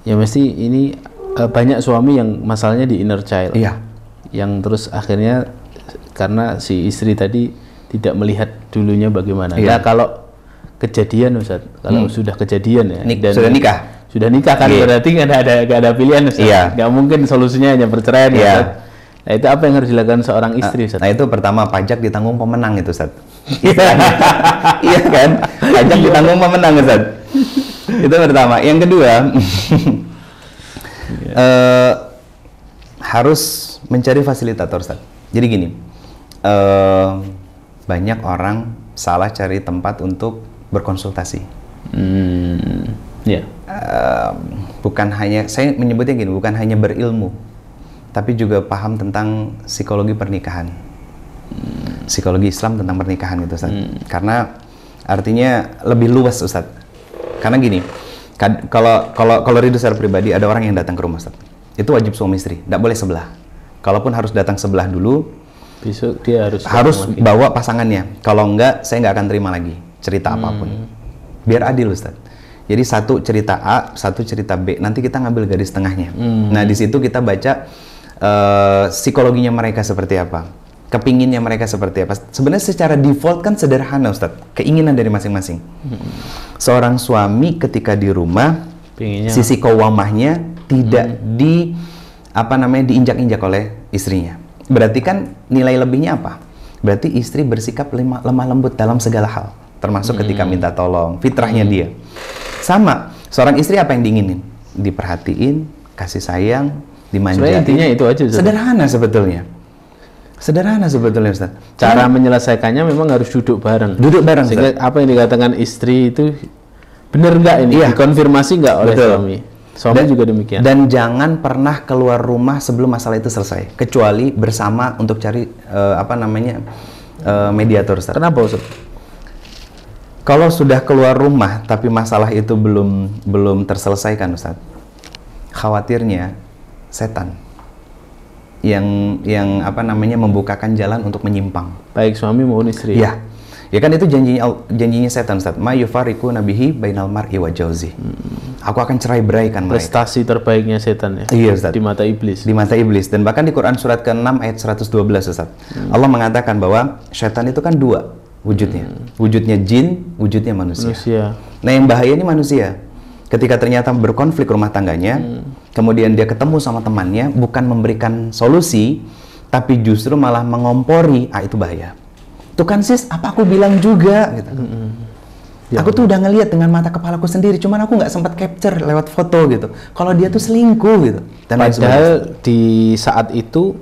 ya mesti ini banyak suami yang masalahnya di inner child. Iya. Yang terus akhirnya karena si istri tadi tidak melihat dulunya bagaimana. Iya. Nah, kalau kejadian, Ustaz, kalau sudah kejadian ya, dan sudah nikah kan, berarti nggak ada pilihan, Ustaz. Iya. Nggak mungkin solusinya hanya perceraian, ya, Ustaz. Nah, itu apa yang harus dilakukan seorang istri, Ustaz? Nah, itu pertama, pajak ditanggung pemenang itu, Ustaz. Iya kan? Pajak ditanggung pemenang, Ustaz. Itu pertama. Yang kedua, harus mencari fasilitator, Ustaz. Jadi gini, banyak orang salah cari tempat untuk berkonsultasi. Bukan hanya, saya menyebutnya gini, bukan hanya berilmu, tapi juga paham tentang psikologi pernikahan, psikologi Islam tentang pernikahan itu, Ustaz. Karena artinya lebih luas, Ustaz. Karena gini, kalau ridho secara pribadi, ada orang yang datang ke rumah, Ustaz. Itu wajib suami istri, tidak boleh sebelah. Kalaupun harus datang sebelah dulu, besok dia harus bawa pasangannya. Kalau enggak, saya nggak akan terima lagi cerita apapun. Biar adil, Ustaz. Jadi satu cerita A, satu cerita B. Nanti kita ngambil garis tengahnya. Nah, di situ kita baca psikologinya mereka seperti apa, kepinginnya mereka seperti apa. Sebenarnya secara default kan sederhana, Ustadz, keinginan dari masing-masing. Seorang suami ketika di rumah, pinginnya, sisi kawamahnya tidak diinjak-injak oleh istrinya. Berarti kan nilai lebihnya apa? Berarti istri bersikap lemah lembut dalam segala hal, termasuk ketika minta tolong, fitrahnya dia. Sama, seorang istri apa yang diinginin? Diperhatiin, kasih sayang, dimanjain. Sebenarnya intinya itu aja. Sederhana sebetulnya. Sederhana sebetulnya Ustaz. Cara menyelesaikannya memang harus duduk bareng. Duduk bareng. Sehingga apa yang dikatakan istri itu benar nggak ini? Iya. Dikonfirmasi nggak oleh Betul. suami? Suami juga demikian. Dan jangan pernah keluar rumah sebelum masalah itu selesai, kecuali bersama untuk cari mediator Ustaz. Kenapa Ustaz? Kalau sudah keluar rumah tapi masalah itu belum terselesaikan Ustaz, khawatirnya setan yang membukakan jalan untuk menyimpang. Baik suami maupun istri. Ya. Ya kan itu janjinya setan Ustaz. Ma yufariqu nabihi bainal mar'i wa jauzi. Aku akan cerai-beraikan mereka. Prestasi terbaiknya setan ya. Iya Ustaz. Di mata iblis. Di mata iblis. Dan bahkan di Quran surat ke-6 ayat 112 Ustaz. Allah mengatakan bahwa setan itu kan dua wujudnya. Wujudnya jin, wujudnya manusia. Nah, yang bahaya ini manusia. Ketika ternyata berkonflik rumah tangganya, kemudian dia ketemu sama temannya, bukan memberikan solusi, tapi justru malah mengompori, itu bahaya. Tuh kan sis, apa aku bilang juga gitu. Ya, aku tuh udah ngelihat dengan mata kepalaku sendiri, cuman aku nggak sempat capture lewat foto gitu. Kalau dia tuh selingkuh gitu. Dan padahal di saat itu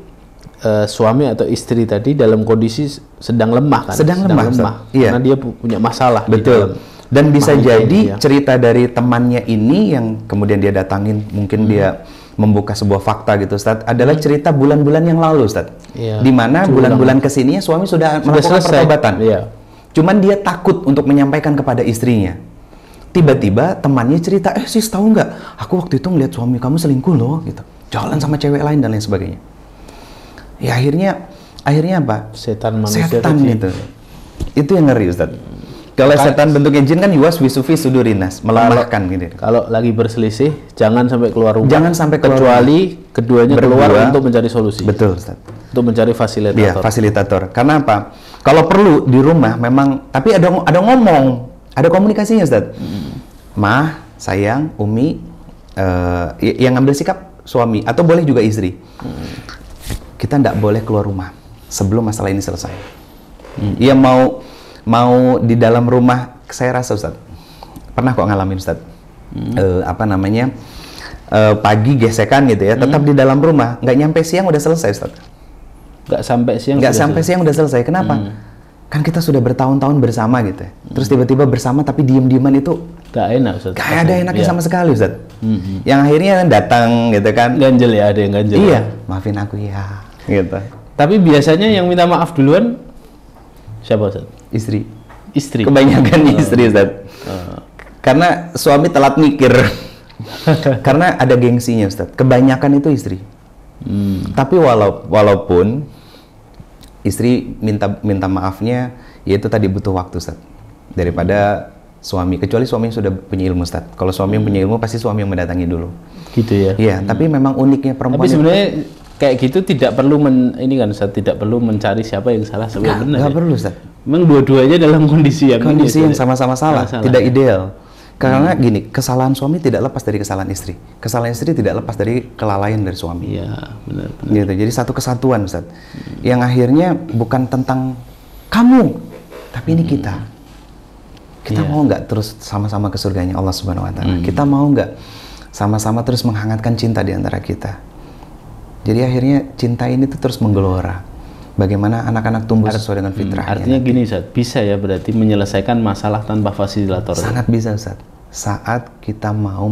suami atau istri tadi dalam kondisi sedang lemah kan? Sedang lemah. Iya. Karena dia punya masalah. Betul. Dan bisa jadi cerita dari temannya ini yang kemudian dia datangin, mungkin dia membuka sebuah fakta gitu Ustaz, adalah cerita bulan-bulan yang lalu Ustaz. Iya. Di mana bulan-bulan kesininya suami sudah melakukan pertobatan. Iya. Cuman dia takut untuk menyampaikan kepada istrinya. Tiba-tiba temannya cerita, sis tahu nggak? Aku waktu itu ngeliat suami kamu selingkuh loh, gitu. Jalan sama cewek lain dan lain sebagainya. Ya akhirnya apa? Setan manusia. Setan itu. Itu yang ngeri Ustaz. Kalau setan bentuknya jin kan yuwaswisu fi sudurinas, melemahkan gitu. Kalau lagi berselisih, jangan sampai keluar rumah. Jangan sampai keluar. Kecuali keduanya keluar untuk mencari solusi. Betul, Ustaz. Untuk mencari fasilitator. Iya, fasilitator. Karena apa? Kalau perlu di rumah memang, tapi ada ngomong, ada komunikasinya, Ustaz. Mah, sayang, Umi, yang ngambil sikap suami atau boleh juga istri. Kita tidak boleh keluar rumah sebelum masalah ini selesai. Ia mau di dalam rumah, saya rasa Ustaz, pernah kok ngalamin Ustaz, pagi gesekan gitu ya, tetap di dalam rumah, nggak nyampe siang udah selesai Ustaz. Nggak sampai siang udah selesai, kenapa? Kan kita sudah bertahun-tahun bersama gitu ya, terus tiba-tiba bersama tapi diem-dieman itu nggak enak Ustaz. Nggak ada enaknya sama sekali Ustaz. Yang akhirnya datang gitu kan. Ganjel ya, ada yang ganjel. Iya, maafin aku ya, gitu. Tapi biasanya yang minta maaf duluan siapa Ustaz? Istri. Kebanyakan istri Ustaz. Karena suami telat mikir. Karena ada gengsinya Ustaz. Kebanyakan itu istri. Tapi walaupun istri minta maafnya, yaitu tadi butuh waktu Ustaz. Daripada suami, kecuali suami yang sudah punya ilmu Ustaz. Kalau suami yang punya ilmu pasti suami yang mendatangi dulu. Gitu ya. Iya, tapi memang uniknya perempuan. Tapi sebenarnya kayak gitu tidak perlu Ustaz, tidak perlu mencari siapa yang salah, siapa yang benar. Nggak perlu Ustaz. Memang dua-duanya dalam kondisi yang sama-sama salah, tidak ideal. Karena gini, kesalahan suami tidak lepas dari kesalahan istri. Kesalahan istri tidak lepas dari kelalaian dari suami. Iya, benar. Gitu. Jadi satu kesatuan Ustaz. Yang akhirnya bukan tentang kamu, tapi ini kita. Kita mau nggak terus sama-sama ke surganya Allah Subhanahu wa taala? Kita mau nggak sama-sama terus menghangatkan cinta di antara kita? Jadi akhirnya cinta ini tuh terus menggelora. Bagaimana anak-anak tumbuh sesuai dengan fitrahnya. Artinya gini Ustaz, bisa ya berarti menyelesaikan masalah tanpa fasilitator. Sangat bisa Ustaz. Saat kita mau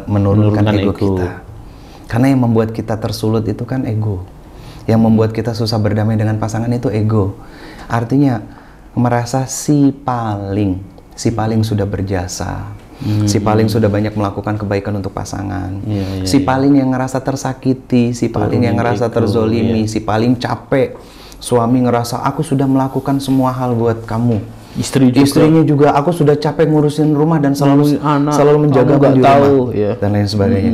menurunkan ego kita. Karena yang membuat kita tersulut itu kan ego. Yang membuat kita susah berdamai dengan pasangan itu ego. Artinya merasa si paling sudah berjasa. Si paling sudah banyak melakukan kebaikan untuk pasangan. Si paling yang ngerasa tersakiti, si paling yang ngerasa terzolimi, si paling capek. Suami ngerasa aku sudah melakukan semua hal buat kamu. Istrinya juga aku sudah capek ngurusin rumah dan selalu menjaga di rumah dan lain sebagainya.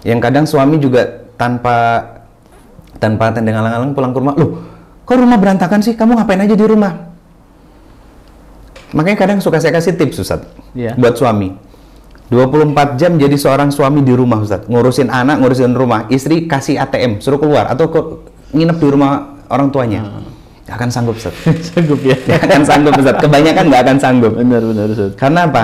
Yang kadang suami juga tanpa tendang alang-alang pulang ke rumah, loh, kok rumah berantakan sih? Kamu ngapain aja di rumah? Makanya kadang suka saya kasih tips Ustaz, buat suami. 24 jam jadi seorang suami di rumah Ustaz. Ngurusin anak, ngurusin rumah. Istri kasih ATM, suruh keluar. Atau nginep di rumah orang tuanya. Gak akan sanggup Ustaz. Sanggup ya? Gak akan sanggup Ustaz. Kebanyakan gak akan sanggup. Benar Ustaz. Karena apa?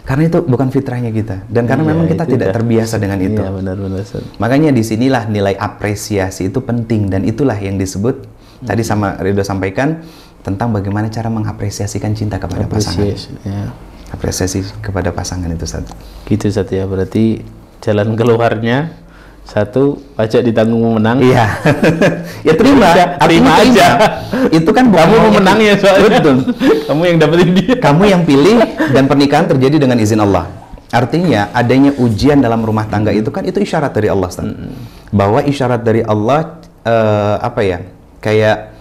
Karena itu bukan fitrahnya kita, dan karena memang kita tidak terbiasa dengan itu. Iya, benar-benar. Makanya disinilah nilai apresiasi itu penting, dan itulah yang disebut tadi sama Ridho sampaikan tentang bagaimana cara mengapresiasikan cinta kepada pasangan. Apresiasi kepada pasangan itu satu. Gitu Ustaz ya, berarti jalan keluarnya satu, pajak ditanggung memenang. Iya. Ya terima aja. Itu kan kamu memenangnya soalnya. Betul. Kamu yang dapetin dia. Kamu yang pilih, dan pernikahan terjadi dengan izin Allah. Artinya adanya ujian dalam rumah tangga itu kan itu isyarat dari Allah, Ustaz. Bahwa isyarat dari Allah kayak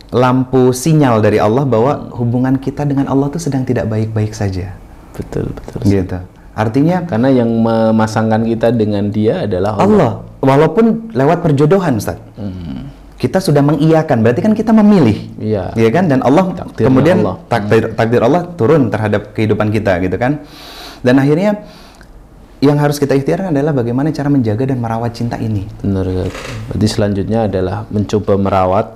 lampu sinyal dari Allah bahwa hubungan kita dengan Allah tuh sedang tidak baik-baik saja. Betul. Gitu. Artinya karena yang memasangkan kita dengan dia adalah Allah. Walaupun lewat perjodohan, Ustaz. Kita sudah mengiyakan, berarti kan kita memilih. Iya. Iya kan? Dan Allah takdir kemudian Allah. takdir Allah turun terhadap kehidupan kita, gitu kan? Dan akhirnya yang harus kita ikhtiarkan adalah bagaimana cara menjaga dan merawat cinta ini. Benar. Berarti selanjutnya adalah mencoba merawat,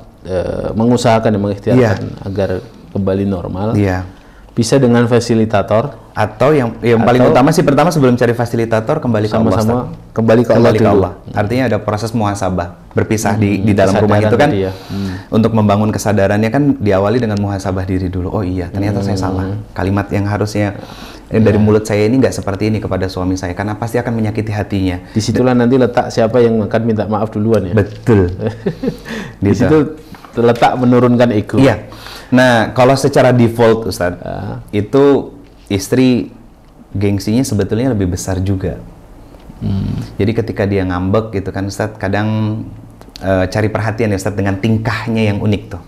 mengusahakan dan mengikhtiarkan agar kembali normal. Iya. Bisa dengan fasilitator, atau yang paling utama sih, pertama sebelum cari fasilitator kembali ke Allah. Sama-sama kembali ke Allah. Artinya ada proses muhasabah, berpisah di dalam rumah itu kan. Untuk membangun kesadarannya kan diawali dengan muhasabah diri dulu. Oh iya, ternyata saya salah. Kalimat yang harusnya dari mulut saya ini nggak seperti ini kepada suami saya, karena pasti akan menyakiti hatinya. Disitulah nanti letak siapa yang akan minta maaf duluan ya. Betul. Di situ terletak menurunkan ego. Iya. Nah, kalau secara default, Ustaz, itu istri gengsinya sebetulnya lebih besar juga. Jadi ketika dia ngambek gitu kan, Ustaz, kadang cari perhatian ya, Ustaz, dengan tingkahnya yang unik tuh.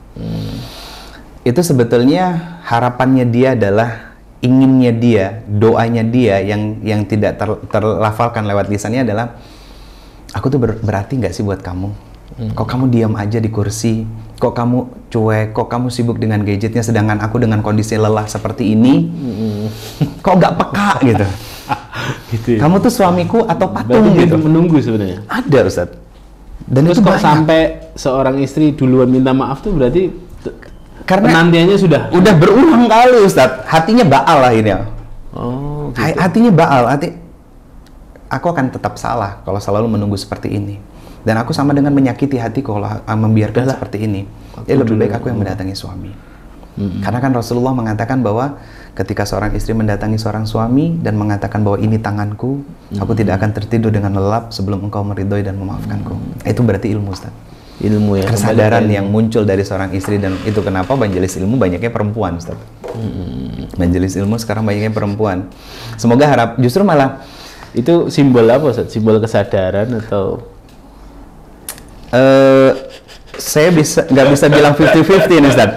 Itu sebetulnya harapannya dia adalah, inginnya dia, doanya dia yang tidak terlafalkan lewat lisannya adalah, aku tuh berarti nggak sih buat kamu? Kok kamu diam aja di kursi? Kok kamu cuek? Kok kamu sibuk dengan gadgetnya, sedangkan aku dengan kondisi lelah seperti ini, kok nggak peka gitu? Gitu ya? Kamu tuh suamiku atau patung gitu? Menunggu sebenarnya. Ada, Ustaz. Dan terus itu kok banyak. sampai seorang istri duluan minta maaf tuh berarti Karena penantiannya udah berulang kali, Ustaz. Hatinya baal lah ini. Oh, gitu. Hatinya baal. Aku akan tetap salah kalau selalu menunggu seperti ini. Dan aku sama dengan menyakiti hati kalau membiarkan seperti ini. Lebih baik aku yang mendatangi suami. Karena kan Rasulullah mengatakan bahwa ketika seorang istri mendatangi seorang suami dan mengatakan bahwa ini tanganku, aku tidak akan tertidur dengan lelap sebelum engkau meridhoi dan memaafkanku. Itu berarti ilmu, Ustaz. Ilmu ya. Kesadaran yang muncul dari seorang istri, dan itu kenapa majelis ilmu banyaknya perempuan, Ustaz. Majelis ilmu sekarang banyaknya perempuan. Semoga justru malah itu simbol apa, Ustaz? Simbol kesadaran atau saya nggak bisa bilang 50-50 nih, Ustaz.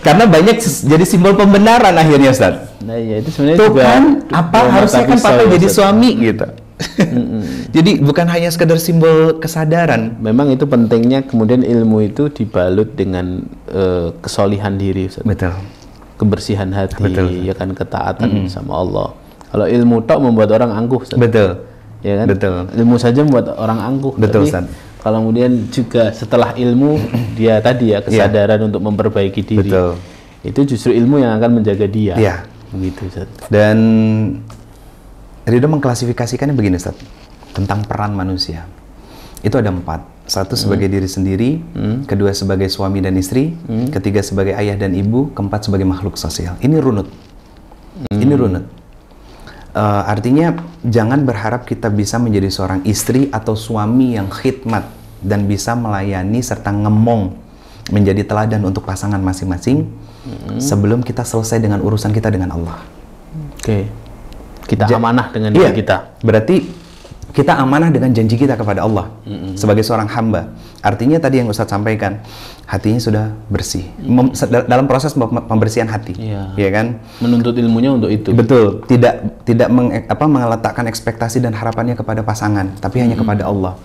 Karena banyak jadi simbol pembenaran akhirnya, Ustaz. Nah ya, itu sebenarnya tuh juga kan apa harusnya kan papa jadi suami gitu. Jadi bukan hanya sekedar simbol kesadaran. Memang itu pentingnya kemudian ilmu itu dibalut dengan kesolihan diri, Ustaz. Betul. Kebersihan hati, Betul. Ya kan, ketaatan sama Allah. Kalau ilmu tok membuat orang angkuh, Ustaz. Betul. Ya kan? Betul. Ilmu saja membuat orang angkuh. Betul, Tapi Ustaz. kalau kemudian juga setelah ilmu dia tadi ya kesadaran untuk memperbaiki diri. Betul. Itu justru ilmu yang akan menjaga dia. Iya. Begitu, Ustaz. Dan Ridho mengklasifikasikannya begini, Ustaz, tentang peran manusia. Itu ada 4. Satu sebagai diri sendiri, kedua sebagai suami dan istri, ketiga sebagai ayah dan ibu, keempat sebagai makhluk sosial. Ini runut. Ini runut. Artinya jangan berharap kita bisa menjadi seorang istri atau suami yang khidmat dan bisa melayani serta ngemong menjadi teladan untuk pasangan masing-masing sebelum kita selesai dengan urusan kita dengan Allah. Oke. Kita amanah dengan diri kita. Berarti kita amanah dengan janji kita kepada Allah sebagai seorang hamba. Artinya tadi yang Ustadz sampaikan, hatinya sudah bersih. Dalam proses pembersihan hati, ya kan? Menuntut ilmunya untuk itu. Betul. Tidak meletakkan ekspektasi dan harapannya kepada pasangan, tapi hanya kepada Allah.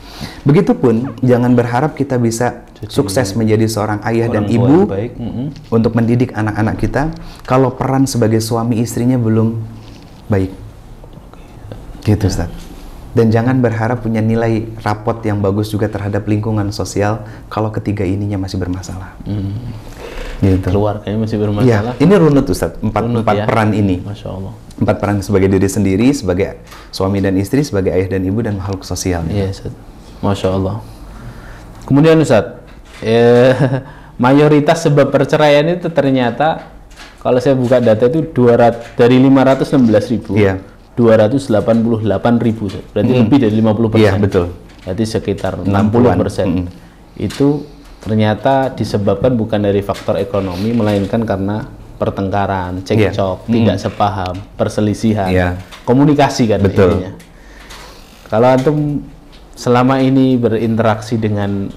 Begitupun jangan berharap kita bisa sukses menjadi seorang ayah dan ibu untuk mendidik anak-anak kita kalau peran sebagai suami istrinya belum baik. Gitu, Ustaz. Dan jangan berharap punya nilai rapot yang bagus juga terhadap lingkungan sosial kalau ketiga ininya masih bermasalah. Gitu. Keluarganya masih Ya, bermasalah. ini runut Ustadz, empat ya? peran ini. Masya Allah. 4 peran sebagai diri sendiri, sebagai suami dan istri, sebagai ayah dan ibu, dan makhluk sosial. Iya, Ustaz. Masya Allah. Kemudian Ustaz, mayoritas sebab perceraian itu ternyata kalau saya buka data itu dari 516.000, Iya. 288.000, berarti lebih dari 50%. Iya, betul. Berarti sekitar 60%. Itu ternyata disebabkan bukan dari faktor ekonomi, melainkan karena pertengkaran, cekcok, tidak sepaham, perselisihan, komunikasi kan intinya. Kalau antum selama ini berinteraksi dengan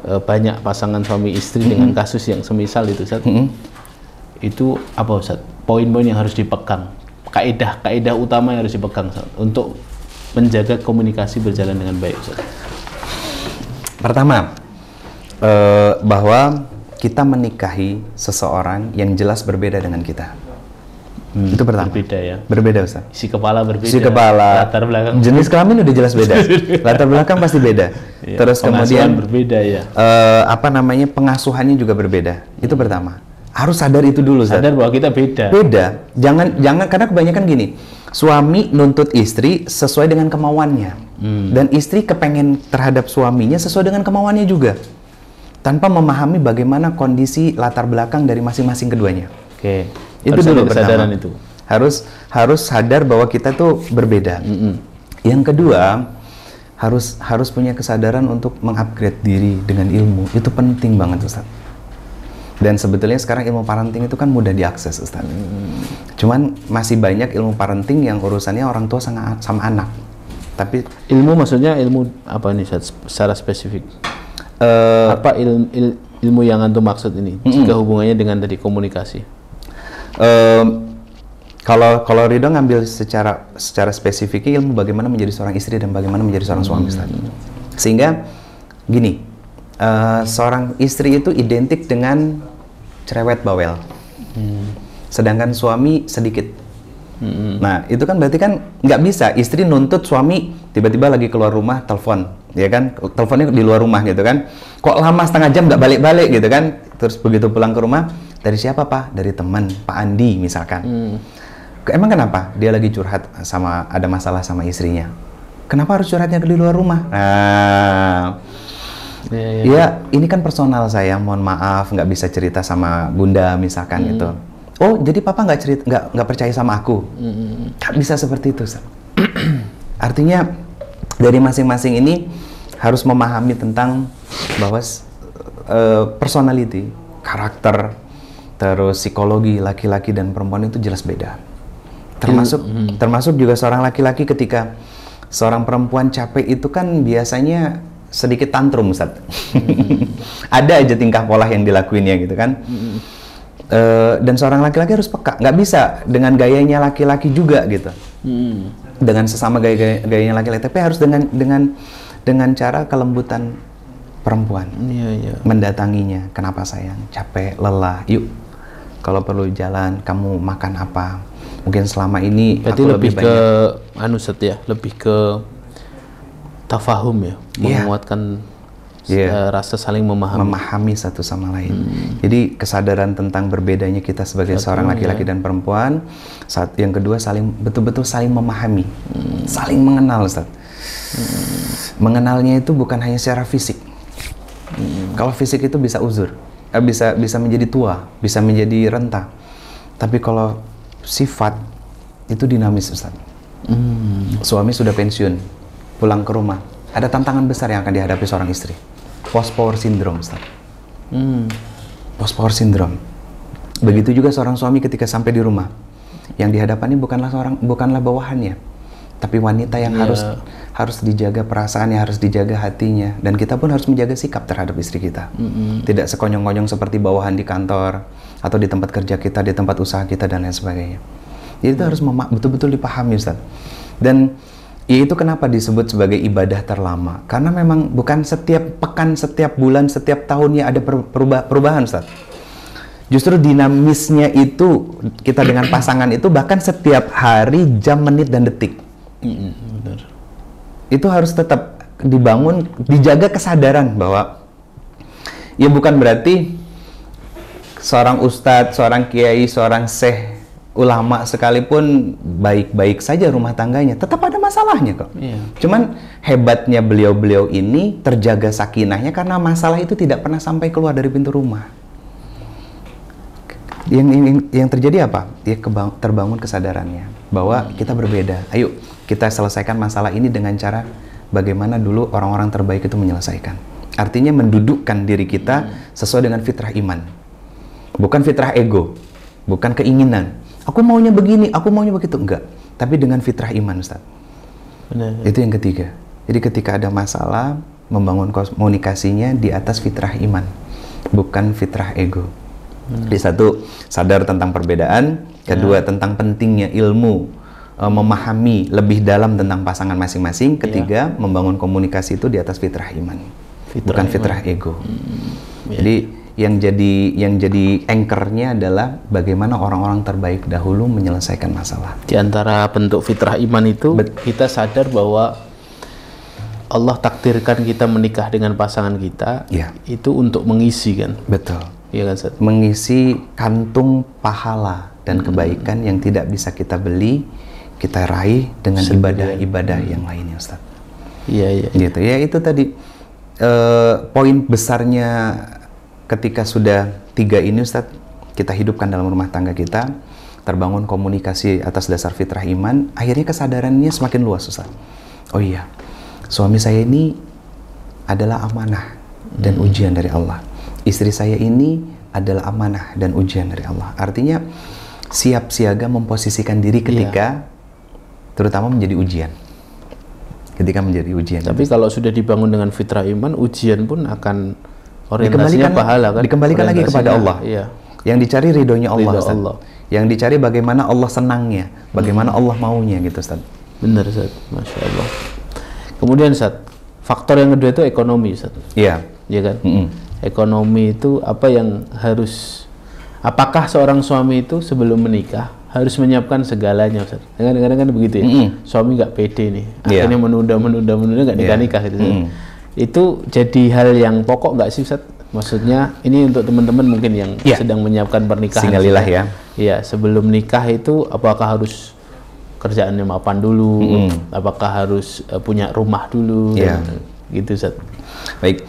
banyak pasangan suami istri dengan kasus yang semisal itu, Ustaz, itu apa Ustaz? Poin-poin yang harus dipegang, kaidah utama yang harus dipegang Ustaz, untuk menjaga komunikasi berjalan dengan baik, Ustaz. Pertama, bahwa kita menikahi seseorang yang jelas berbeda dengan kita. Itu pertama. Berbeda ya. Berbeda, Ustaz. Isi kepala berbeda. Isi kepala. Latar belakang. Jenis kelamin udah jelas beda. Latar belakang pasti beda. Ya, terus kemudian berbeda ya. Pengasuhannya juga berbeda. Itu pertama. Harus sadar itu dulu, Ustaz. Sadar bahwa kita beda. Beda. Jangan karena kebanyakan gini. Suami nuntut istri sesuai dengan kemauannya. Dan istri kepengen terhadap suaminya sesuai dengan kemauannya juga. Tanpa memahami bagaimana kondisi latar belakang dari masing-masing keduanya. Oke. Itu harus dulu kesadaran pertama. itu. Harus sadar bahwa kita tuh berbeda. Yang kedua, harus punya kesadaran untuk mengupgrade diri dengan ilmu. Itu penting banget, Ustaz. Dan sebetulnya sekarang ilmu parenting itu kan mudah diakses, Ustaz. Cuman masih banyak ilmu parenting yang urusannya orang tua sama anak. Tapi ilmu maksudnya ilmu apa nih, Ustaz, secara spesifik? Apa ilmu yang antum maksud ini? Jika hubungannya dengan tadi komunikasi. Kalau Ridho ngambil secara spesifiknya ilmu bagaimana menjadi seorang istri dan bagaimana menjadi seorang suami, Ustaz. Sehingga gini, seorang istri itu identik dengan cerewet bawel, sedangkan suami sedikit. Nah, itu kan berarti kan nggak bisa istri nuntut suami tiba-tiba lagi keluar rumah telepon, ya kan? Teleponnya di luar rumah gitu kan? Kok lama setengah jam nggak balik-balik gitu kan? Terus begitu pulang ke rumah, dari siapa Pak? Dari teman Pak Andi misalkan. Emang kenapa? Dia lagi curhat ada masalah sama istrinya. Kenapa harus curhatnya di luar rumah? Nah, ya ini kan personal saya, mohon maaf nggak bisa cerita sama Bunda misalkan gitu. Oh, jadi Papa nggak percaya sama aku? Nggak bisa seperti itu, Ustaz. Artinya dari masing-masing ini harus memahami tentang bahwa personality, karakter, terus psikologi laki-laki dan perempuan itu jelas beda. Termasuk juga seorang laki-laki ketika seorang perempuan capek itu kan biasanya sedikit tantrum, Ustaz. Ada aja tingkah pola yang dilakuinnya gitu kan. Dan seorang laki-laki harus peka, nggak bisa dengan gayanya laki-laki juga gitu, dengan sesama gayanya laki-laki, tapi harus dengan cara kelembutan perempuan, mendatanginya. Kenapa sayang? Capek, lelah, yuk kalau perlu jalan, kamu makan apa? Mungkin selama ini berarti lebih ke lebih ke tafahum ya, menguatkan rasa saling memahami satu sama lain. Jadi kesadaran tentang berbedanya kita sebagai seorang laki-laki dan perempuan. Yang kedua betul-betul saling memahami, saling mengenal, Ustaz. Mengenalnya itu bukan hanya secara fisik. Kalau fisik itu bisa uzur, bisa menjadi tua, bisa menjadi renta. Tapi kalau sifat itu dinamis, Ustaz. Suami sudah pensiun, pulang ke rumah, ada tantangan besar yang akan dihadapi seorang istri. Post-power syndrome, Ustaz. Post-power syndrome. Begitu juga seorang suami ketika sampai di rumah. Yang dihadapannya bukanlah bawahannya, tapi wanita yang harus dijaga perasaannya, harus dijaga hatinya, dan kita pun harus menjaga sikap terhadap istri kita. Tidak sekonyong-konyong seperti bawahan di kantor atau di tempat kerja kita, di tempat usaha kita dan lain sebagainya. Jadi itu harus betul-betul dipahami, Ustaz. Dan itu kenapa disebut sebagai ibadah terlama? Karena memang bukan setiap pekan, setiap bulan, setiap tahunnya ada perubahan, Ustaz. Justru dinamisnya itu kita dengan pasangan itu bahkan setiap hari, jam, menit, dan detik. Benar. Itu harus tetap dibangun, dijaga kesadaran bahwa ya bukan berarti seorang ustadz, seorang kiai, seorang syekh, ulama sekalipun baik-baik saja rumah tangganya, tetap ada masalahnya kok. Iya. Cuman hebatnya beliau-beliau ini terjaga sakinahnya karena masalah itu tidak pernah sampai keluar dari pintu rumah. Yang terjadi apa? Dia terbangun kesadarannya bahwa kita berbeda. Ayo kita selesaikan masalah ini dengan cara bagaimana dulu orang-orang terbaik itu menyelesaikan. Artinya mendudukkan diri kita sesuai dengan fitrah iman. Bukan fitrah ego, bukan keinginan. Aku maunya begini, aku maunya begitu. Enggak. Tapi dengan fitrah iman, Ustaz. Benar. Itu yang ketiga. Jadi ketika ada masalah, membangun komunikasinya di atas fitrah iman, bukan fitrah ego. Jadi satu, sadar tentang perbedaan. Kedua, tentang pentingnya ilmu, memahami lebih dalam tentang pasangan masing-masing. Ketiga, membangun komunikasi itu di atas fitrah iman, bukan fitrah ego. Jadi yang jadi anchornya adalah bagaimana orang-orang terbaik dahulu menyelesaikan masalah. Di antara bentuk fitrah iman itu, kita sadar bahwa Allah takdirkan kita menikah dengan pasangan kita, itu untuk mengisi kan. Betul. Iya kan, Ustaz? Mengisi kantung pahala dan kebaikan yang tidak bisa kita beli, kita raih dengan ibadah-ibadah yang lainnya, Ustaz. Iya. Gitu. Ya itu tadi poin besarnya ketika sudah 3 ini, Ustaz, kita hidupkan dalam rumah tangga kita, terbangun komunikasi atas dasar fitrah iman, akhirnya kesadarannya semakin luas, Ustaz. Oh iya, suami saya ini adalah amanah dan ujian dari Allah. Istri saya ini adalah amanah dan ujian dari Allah. Artinya siap siaga memposisikan diri ketika terutama menjadi ujian. Ketika menjadi ujian. Tapi kalau sudah dibangun dengan fitrah iman, ujian pun akan orientasinya pahala kan? Dikembalikan lagi kepada Allah. Iya. Yang dicari ridhonya Allah, Ridho Ustaz. Allah. Yang dicari bagaimana Allah senangnya, bagaimana Allah maunya gitu, Ustaz. Benar, Ustaz. Masya Allah. Kemudian, Ustaz, faktor yang kedua itu ekonomi, Ustaz. Iya. Iya kan? Ekonomi itu apa yang apakah seorang suami itu sebelum menikah harus menyiapkan segalanya, Ustaz? Kadang-kadang kan begitu ya. Suami nggak pede nih, akhirnya menunda nggak nikah gitu. Itu jadi hal yang pokok nggak sih, Ustaz? Maksudnya ini untuk teman-teman mungkin yang sedang menyiapkan pernikahan. Singgalilah ya. Iya, sebelum nikah itu apakah harus kerjaannya mapan dulu, apakah harus punya rumah dulu, gitu, Ustaz. Baik,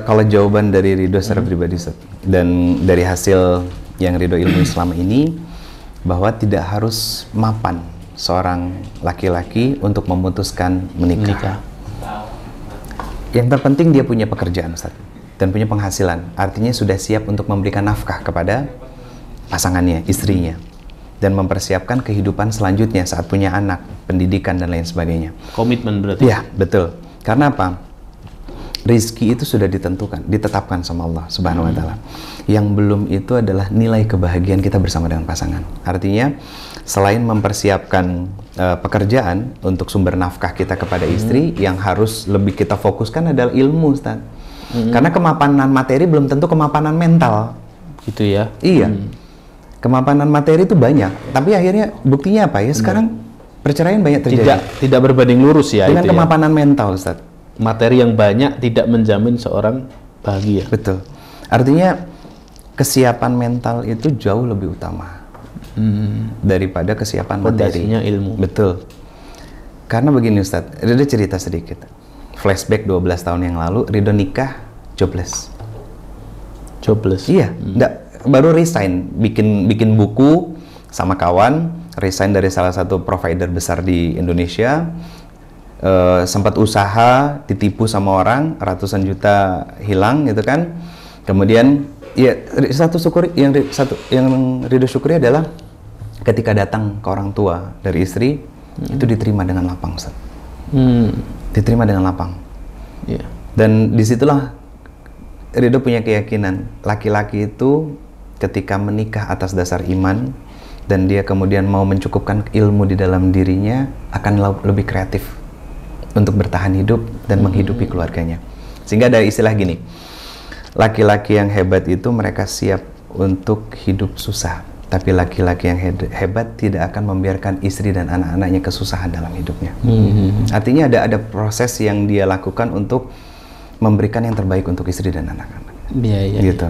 kalau jawaban dari Ridho secara pribadi, Ustaz, dan dari hasil yang Ridho ilmu Islam ini, bahwa tidak harus mapan seorang laki-laki untuk memutuskan menikah. Yang terpenting dia punya pekerjaan, Ustaz, dan punya penghasilan. Artinya sudah siap untuk memberikan nafkah kepada pasangannya, istrinya, dan mempersiapkan kehidupan selanjutnya saat punya anak, pendidikan dan lain sebagainya. Komitmen berarti? Iya, betul. Karena apa? Rizki itu sudah ditetapkan sama Allah Subhanahu wa Ta'ala. Yang belum itu adalah nilai kebahagiaan kita bersama dengan pasangan. Artinya, selain mempersiapkan pekerjaan untuk sumber nafkah kita kepada istri, yang harus lebih kita fokuskan adalah ilmu, Ustaz. Karena kemapanan materi belum tentu kemapanan mental. Gitu ya? Iya. Kemapanan materi itu banyak, tapi akhirnya buktinya apa ya? Sekarang perceraian banyak terjadi. Tidak berbanding lurus ya. Dengan itu kemapanan mental, Ustaz. Materi yang banyak tidak menjamin seorang bahagia. Betul. Artinya kesiapan mental itu jauh lebih utama daripada kesiapan materi. Fondasinya ilmu. Betul. Karena begini, Ustaz, Ridho cerita sedikit. Flashback 12 tahun yang lalu, Ridho nikah jobless. Jobless? Iya, baru resign, bikin buku sama kawan, resign dari salah satu provider besar di Indonesia. Sempat usaha, ditipu sama orang, ratusan juta hilang gitu kan. Kemudian ya yang Ridho syukuri adalah ketika datang ke orang tua dari istri, itu diterima dengan lapang, Ustaz. Diterima dengan lapang. Dan disitulah Ridho punya keyakinan laki-laki itu ketika menikah atas dasar iman dan dia kemudian mau mencukupkan ilmu di dalam dirinya, akan lebih kreatif untuk bertahan hidup dan menghidupi keluarganya. Sehingga ada istilah gini, laki-laki yang hebat itu mereka siap untuk hidup susah, tapi laki-laki yang hebat tidak akan membiarkan istri dan anak-anaknya kesusahan dalam hidupnya. Artinya ada proses yang dia lakukan untuk memberikan yang terbaik untuk istri dan anak-anak. Gitu.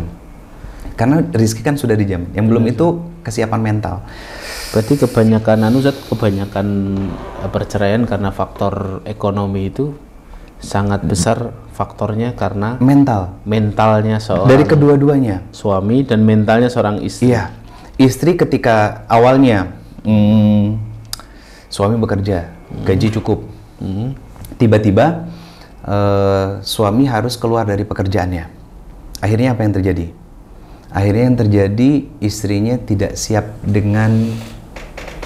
Karena rizki kan sudah dijamin. Yang belum itu kesiapan mental. Berarti kebanyakan perceraian karena faktor ekonomi itu sangat besar faktornya karena mentalnya seorang dari kedua-duanya, suami dan mentalnya seorang istri. Iya, istri ketika awalnya suami bekerja, gaji cukup, tiba-tiba suami harus keluar dari pekerjaannya. Akhirnya apa yang terjadi? Akhirnya yang terjadi istrinya tidak siap dengan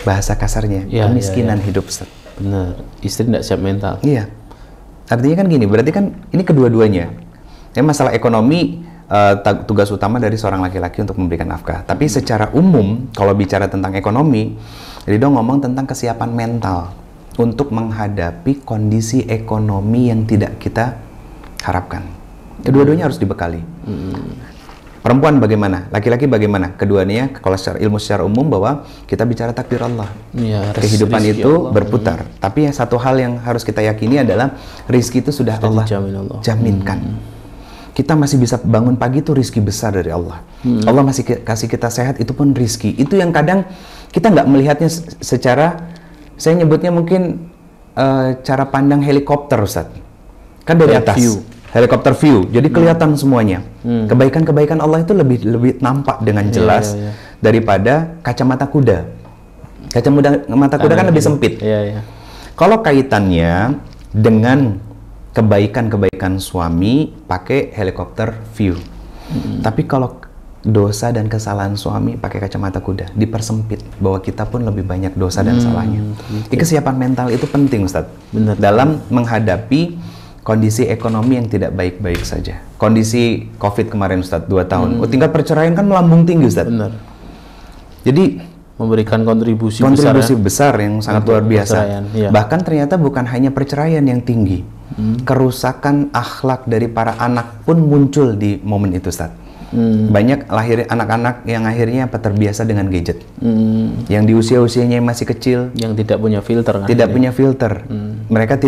bahasa kasarnya, kemiskinan hidup. Benar, istri tidak siap mental. Iya. Artinya kan gini, berarti kan ini kedua-duanya. Ya, masalah ekonomi tugas utama dari seorang laki-laki untuk memberikan nafkah. Tapi secara umum, kalau bicara tentang ekonomi, Ridho ngomong tentang kesiapan mental untuk menghadapi kondisi ekonomi yang tidak kita harapkan. Kedua-duanya harus dibekali. Perempuan bagaimana? Laki-laki bagaimana? Keduanya, kalau secara ilmu secara umum bahwa kita bicara takdir Allah. Ya, kehidupan itu Allah berputar. Tapi satu hal yang harus kita yakini adalah rizki itu sudah Allah jaminkan. Kita masih bisa bangun pagi itu rizki besar dari Allah. Allah masih kasih kita sehat, itu pun rizki. Itu yang kadang kita nggak melihatnya secara, saya nyebutnya mungkin cara pandang helikopter, Ustaz. Kan dari atas. Helikopter view, jadi kelihatan semuanya. Kebaikan-kebaikan Allah itu lebih nampak dengan jelas daripada kacamata kuda. Kacamata kuda kan lebih sempit. Kalau kaitannya dengan kebaikan-kebaikan suami, pakai helikopter view. Tapi kalau dosa dan kesalahan suami, pakai kacamata kuda, dipersempit bahwa kita pun lebih banyak dosa dan salahnya. Kesiapan mental itu penting, Ustaz. Benar. Dalam menghadapi kondisi ekonomi yang tidak baik-baik saja. Kondisi COVID kemarin, Ustadz, 2 tahun. Tingkat perceraian kan melambung tinggi, Ustadz. Benar. Jadi memberikan kontribusi besar yang sangat luar biasa. Bahkan ternyata bukan hanya perceraian yang tinggi. Kerusakan akhlak dari para anak pun muncul di momen itu, Ustadz. Banyak anak-anak yang akhirnya terbiasa dengan gadget. Yang di usia-usianya yang masih kecil, yang tidak punya filter kan? Tidak punya filter. Mereka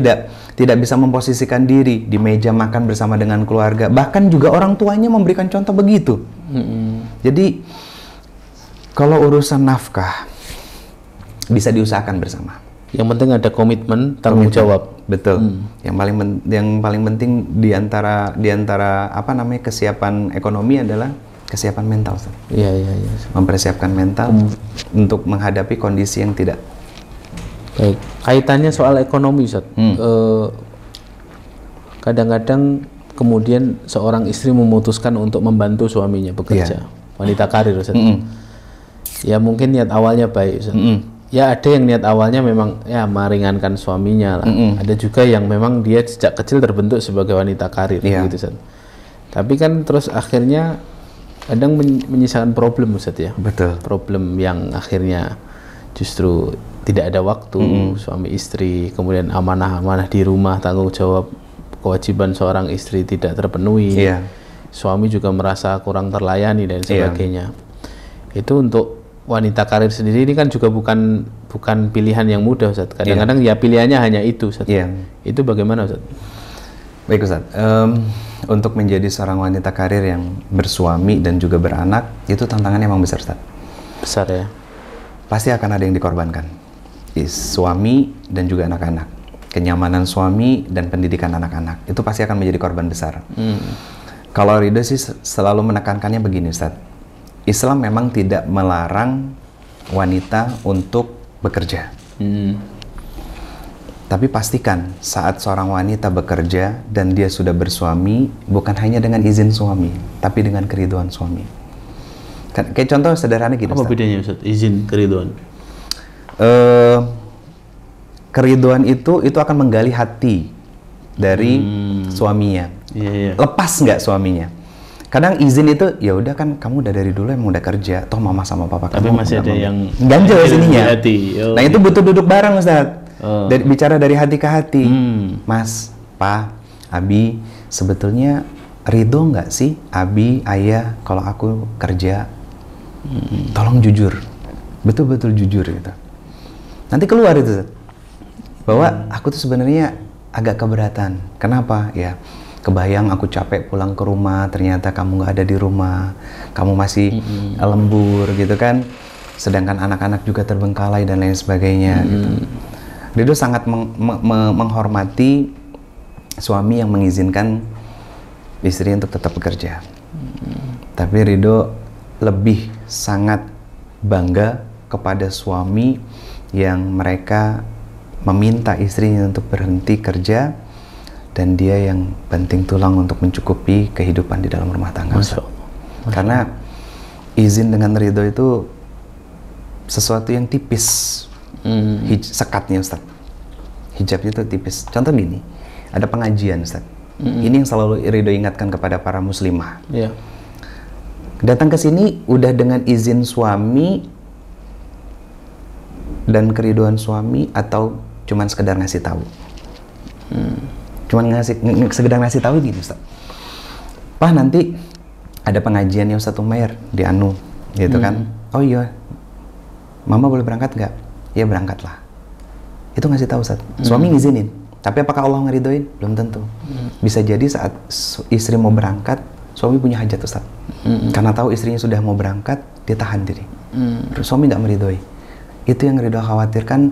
tidak bisa memposisikan diri di meja makan bersama dengan keluarga. Bahkan juga orang tuanya memberikan contoh begitu. Jadi kalau urusan nafkah bisa diusahakan bersama. Yang penting ada komitmen, tanggung jawab. Betul. Yang paling penting di antara apa namanya kesiapan ekonomi adalah kesiapan mental. Iya. Mempersiapkan mental untuk menghadapi kondisi yang tidak baik. Kaitannya soal ekonomi, Ustaz. Kadang-kadang kemudian seorang istri memutuskan untuk membantu suaminya bekerja, wanita karir, Ustaz. Ya mungkin niat awalnya baik, Ustaz. Ya ada yang niat awalnya memang ya meringankan suaminya lah. Ada juga yang memang dia sejak kecil terbentuk sebagai wanita karir, gitu, Ustaz. Tapi kan terus akhirnya kadang menyisakan problem, Ustaz, ya. Betul. Problem yang akhirnya justru tidak ada waktu suami istri, kemudian amanah-amanah di rumah, tanggung jawab kewajiban seorang istri tidak terpenuhi. Suami juga merasa kurang terlayani dan sebagainya. Itu untuk wanita karir sendiri ini kan juga bukan pilihan yang mudah, Ustaz. Kadang-kadang ya pilihannya hanya itu, Ustaz. Itu bagaimana, Ustaz? Baik, Ustaz. Untuk menjadi seorang wanita karir yang bersuami dan juga beranak, itu tantangannya memang besar, Ustaz. Besar ya. Pasti akan ada yang dikorbankan. Suami dan juga anak-anak. Kenyamanan suami dan pendidikan anak-anak. Itu pasti akan menjadi korban besar. Kalau Ridho sih selalu menekankannya begini, Ustaz. Islam memang tidak melarang wanita untuk bekerja. Tapi pastikan saat seorang wanita bekerja dan dia sudah bersuami, bukan hanya dengan izin suami, tapi dengan keridhaan suami. Kayak contoh sederhana gitu. Apa bedanya, Ustaz? Izin keridhaan? Keridhaan itu akan menggali hati dari suaminya. Lepas nggak suaminya? Kadang izin itu ya udah kan kamu udah dari dulu emang udah kerja, toh mama sama papa tapi kamu masih ada yang ganjel sininya. Nah itu butuh duduk bareng, Ustaz. Bicara dari hati ke hati. Mas, Pa, Abi, sebetulnya ridho nggak sih Abi, Ayah kalau aku kerja? Tolong jujur, betul-betul jujur gitu. Nanti keluar itu, Ustaz, bahwa aku tuh sebenarnya agak keberatan. Kenapa? Ya kebayang aku capek pulang ke rumah, ternyata kamu nggak ada di rumah, kamu masih lembur gitu kan, sedangkan anak-anak juga terbengkalai dan lain sebagainya gitu. Ridho sangat menghormati suami yang mengizinkan istri untuk tetap bekerja. Tapi Ridho lebih sangat bangga kepada suami yang mereka meminta istrinya untuk berhenti kerja dan dia yang banting tulang untuk mencukupi kehidupan di dalam rumah tangga. Karena izin dengan ridho itu sesuatu yang tipis, sekatnya Ustaz. Hijab itu tipis. Contoh gini, ada pengajian Ustaz. Ini yang selalu Ridho ingatkan kepada para muslimah. Yeah. Datang ke sini udah dengan izin suami dan keriduan suami atau cuman sekedar ngasih tahu? Cuman sekedar ngasih tahu gini Ustaz. Pak, nanti ada pengajiannya Ustaz Umair di Anu gitu kan. Oh iya, Mama boleh berangkat nggak? Ya berangkatlah. Itu ngasih tahu Ustaz. Suami ngizinin. Tapi apakah Allah ngeridoin? Belum tentu. Bisa jadi saat istri mau berangkat, suami punya hajat Ustaz. Karena tahu istrinya sudah mau berangkat, dia tahan diri. Terus suami nggak meridoi. Itu yang Ridho khawatirkan,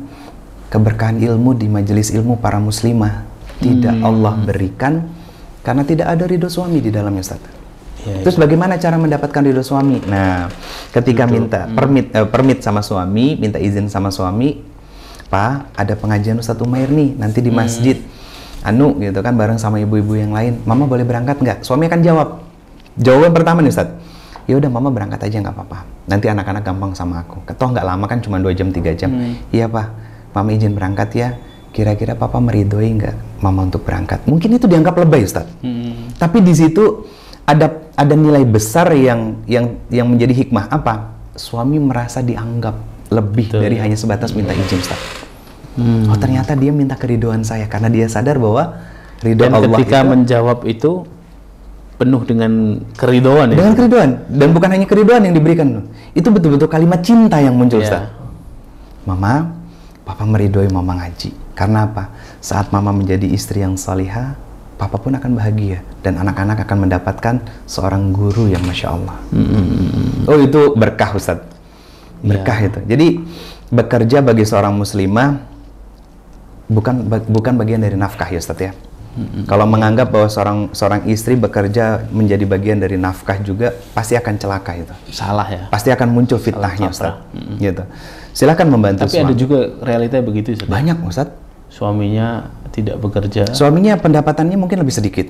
keberkahan ilmu di majelis ilmu para muslimah tidak Allah berikan karena tidak ada ridho suami di dalamnya Ustaz. Terus bagaimana cara mendapatkan ridho suami? Nah, ketika minta permit sama suami, minta izin sama suami, Pak, ada pengajian Ustaz Umair nih nanti di masjid Anu gitu kan, bareng sama ibu-ibu yang lain. Mama boleh berangkat nggak? Suami akan jawab. Jawaban pertama nih Ustaz, ya udah Mama berangkat aja nggak apa-apa. Nanti anak-anak gampang sama aku. Toh nggak lama kan, cuma 2 jam 3 jam. Iya Pak, Mama izin berangkat ya. Kira-kira Papa meridoi nggak Mama untuk berangkat? Mungkin itu dianggap lebay Ustaz. Tapi di situ ada nilai besar yang menjadi hikmah apa? Suami merasa dianggap lebih dari hanya sebatas minta izin Ustaz. Oh ternyata dia minta keriduan saya karena dia sadar bahwa ridho Allah ketika menjawab itu penuh dengan keriduan. Dengan keriduan, dan bukan hanya keriduan yang diberikan, itu betul-betul kalimat cinta yang muncul Ustaz. Mama, Papa meridoi Mama ngaji. Karena apa? Saat Mama menjadi istri yang salihah, Papa pun akan bahagia dan anak-anak akan mendapatkan seorang guru yang Masya Allah. Oh itu berkah Ustaz. Berkah itu. Jadi bekerja bagi seorang muslimah bukan bagian dari nafkah ya Ustaz ya. Kalau menganggap bahwa seorang istri bekerja menjadi bagian dari nafkah juga, pasti akan celaka itu. Salah ya. Pasti akan muncul fitnahnya Ustaz. Gitu. Silakan membantu Tapi suami. ada juga realitanya begitu Ustaz. Banyak Ustaz. Suaminya tidak bekerja. Suaminya pendapatannya mungkin lebih sedikit.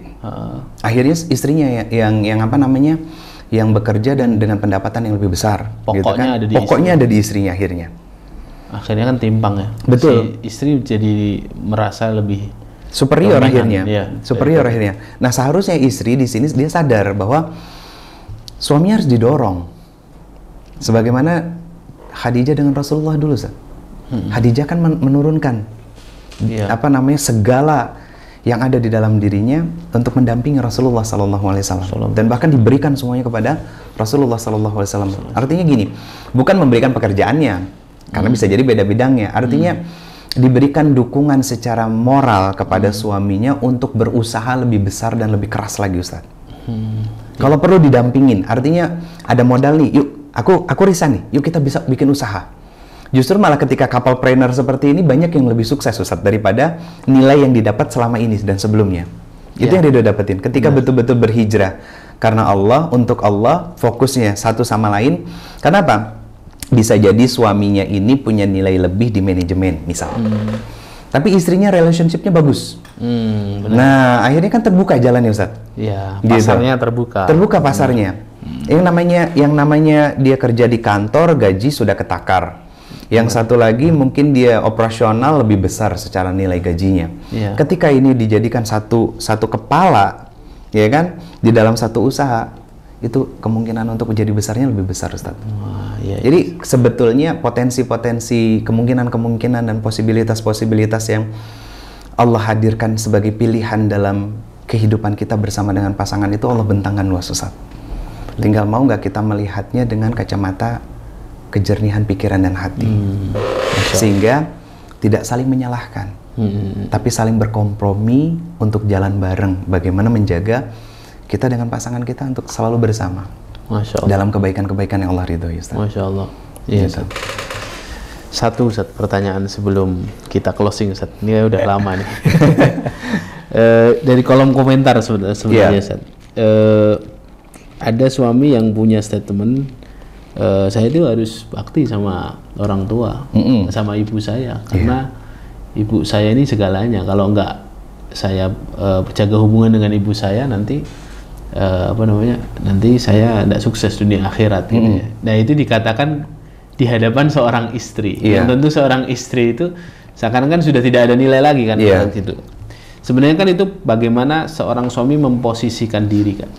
Akhirnya istrinya yang apa namanya, yang bekerja dan dengan pendapatan yang lebih besar. Pokoknya gitu kan? Pokoknya ada di istrinya akhirnya. Akhirnya kan timpang ya. Betul. Si istri jadi merasa lebih superior akhirnya. Ya, superior akhirnya. Nah seharusnya istri di sini dia sadar bahwa suaminya harus didorong. Sebagaimana Khadijah dengan Rasulullah dulu, Ustaz. Khadijah kan menurunkan apa namanya segala yang ada di dalam dirinya untuk mendampingi Rasulullah SAW dan bahkan diberikan semuanya kepada Rasulullah SAW. Artinya gini, bukan memberikan pekerjaannya karena bisa jadi beda bidangnya. Artinya diberikan dukungan secara moral kepada suaminya untuk berusaha lebih besar dan lebih keras lagi, Ustaz. Kalau perlu didampingin, artinya ada modal nih, yuk aku resign nih, yuk kita bisa bikin usaha. Justru malah ketika couple planner seperti ini banyak yang lebih sukses Ustaz daripada nilai yang didapat selama ini dan sebelumnya. Itu yang Ridho dapetin ketika betul-betul berhijrah karena Allah, untuk Allah, fokusnya satu sama lain. Karena apa? Bisa jadi suaminya ini punya nilai lebih di manajemen misal. Tapi istrinya relationship-nya bagus. Nah, akhirnya kan terbuka jalannya Ustaz. Iya, pasarnya terbuka. Terbuka pasarnya. Yang namanya dia kerja di kantor, gaji sudah ketakar. Yang satu lagi mungkin dia operasional lebih besar secara nilai gajinya. Ketika ini dijadikan satu kepala, ya kan, di dalam satu usaha, itu kemungkinan untuk menjadi besarnya lebih besar, Ustaz. Jadi sebetulnya potensi-potensi, kemungkinan-kemungkinan dan posibilitas-posibilitas yang Allah hadirkan sebagai pilihan dalam kehidupan kita bersama dengan pasangan itu Allah bentangkan luas, Ustaz. Tinggal mau nggak kita melihatnya dengan kacamata kejernihan pikiran dan hati, sehingga tidak saling menyalahkan. Tapi saling berkompromi untuk jalan bareng. Bagaimana menjaga kita dengan pasangan kita untuk selalu bersama. Masya Allah. Dalam kebaikan-kebaikan yang Allah ridhoi, Ustaz. Masya Allah. Iya, Gitu. Ustaz. Satu Ustaz, pertanyaan sebelum kita closing Ustaz. Ini udah lama nih. Dari kolom komentar sebenarnya Ustaz. Ada suami yang punya statement, saya itu harus bakti sama orang tua, sama ibu saya, karena ibu saya ini segalanya. Kalau enggak saya jaga hubungan dengan ibu saya, nanti nanti saya tidak sukses dunia akhirat gitu ya. Nah, itu dikatakan di hadapan seorang istri. Yang tentu seorang istri itu seakan-akan sudah tidak ada nilai lagi kan gitu. Sebenarnya kan itu bagaimana seorang suami memposisikan diri kan.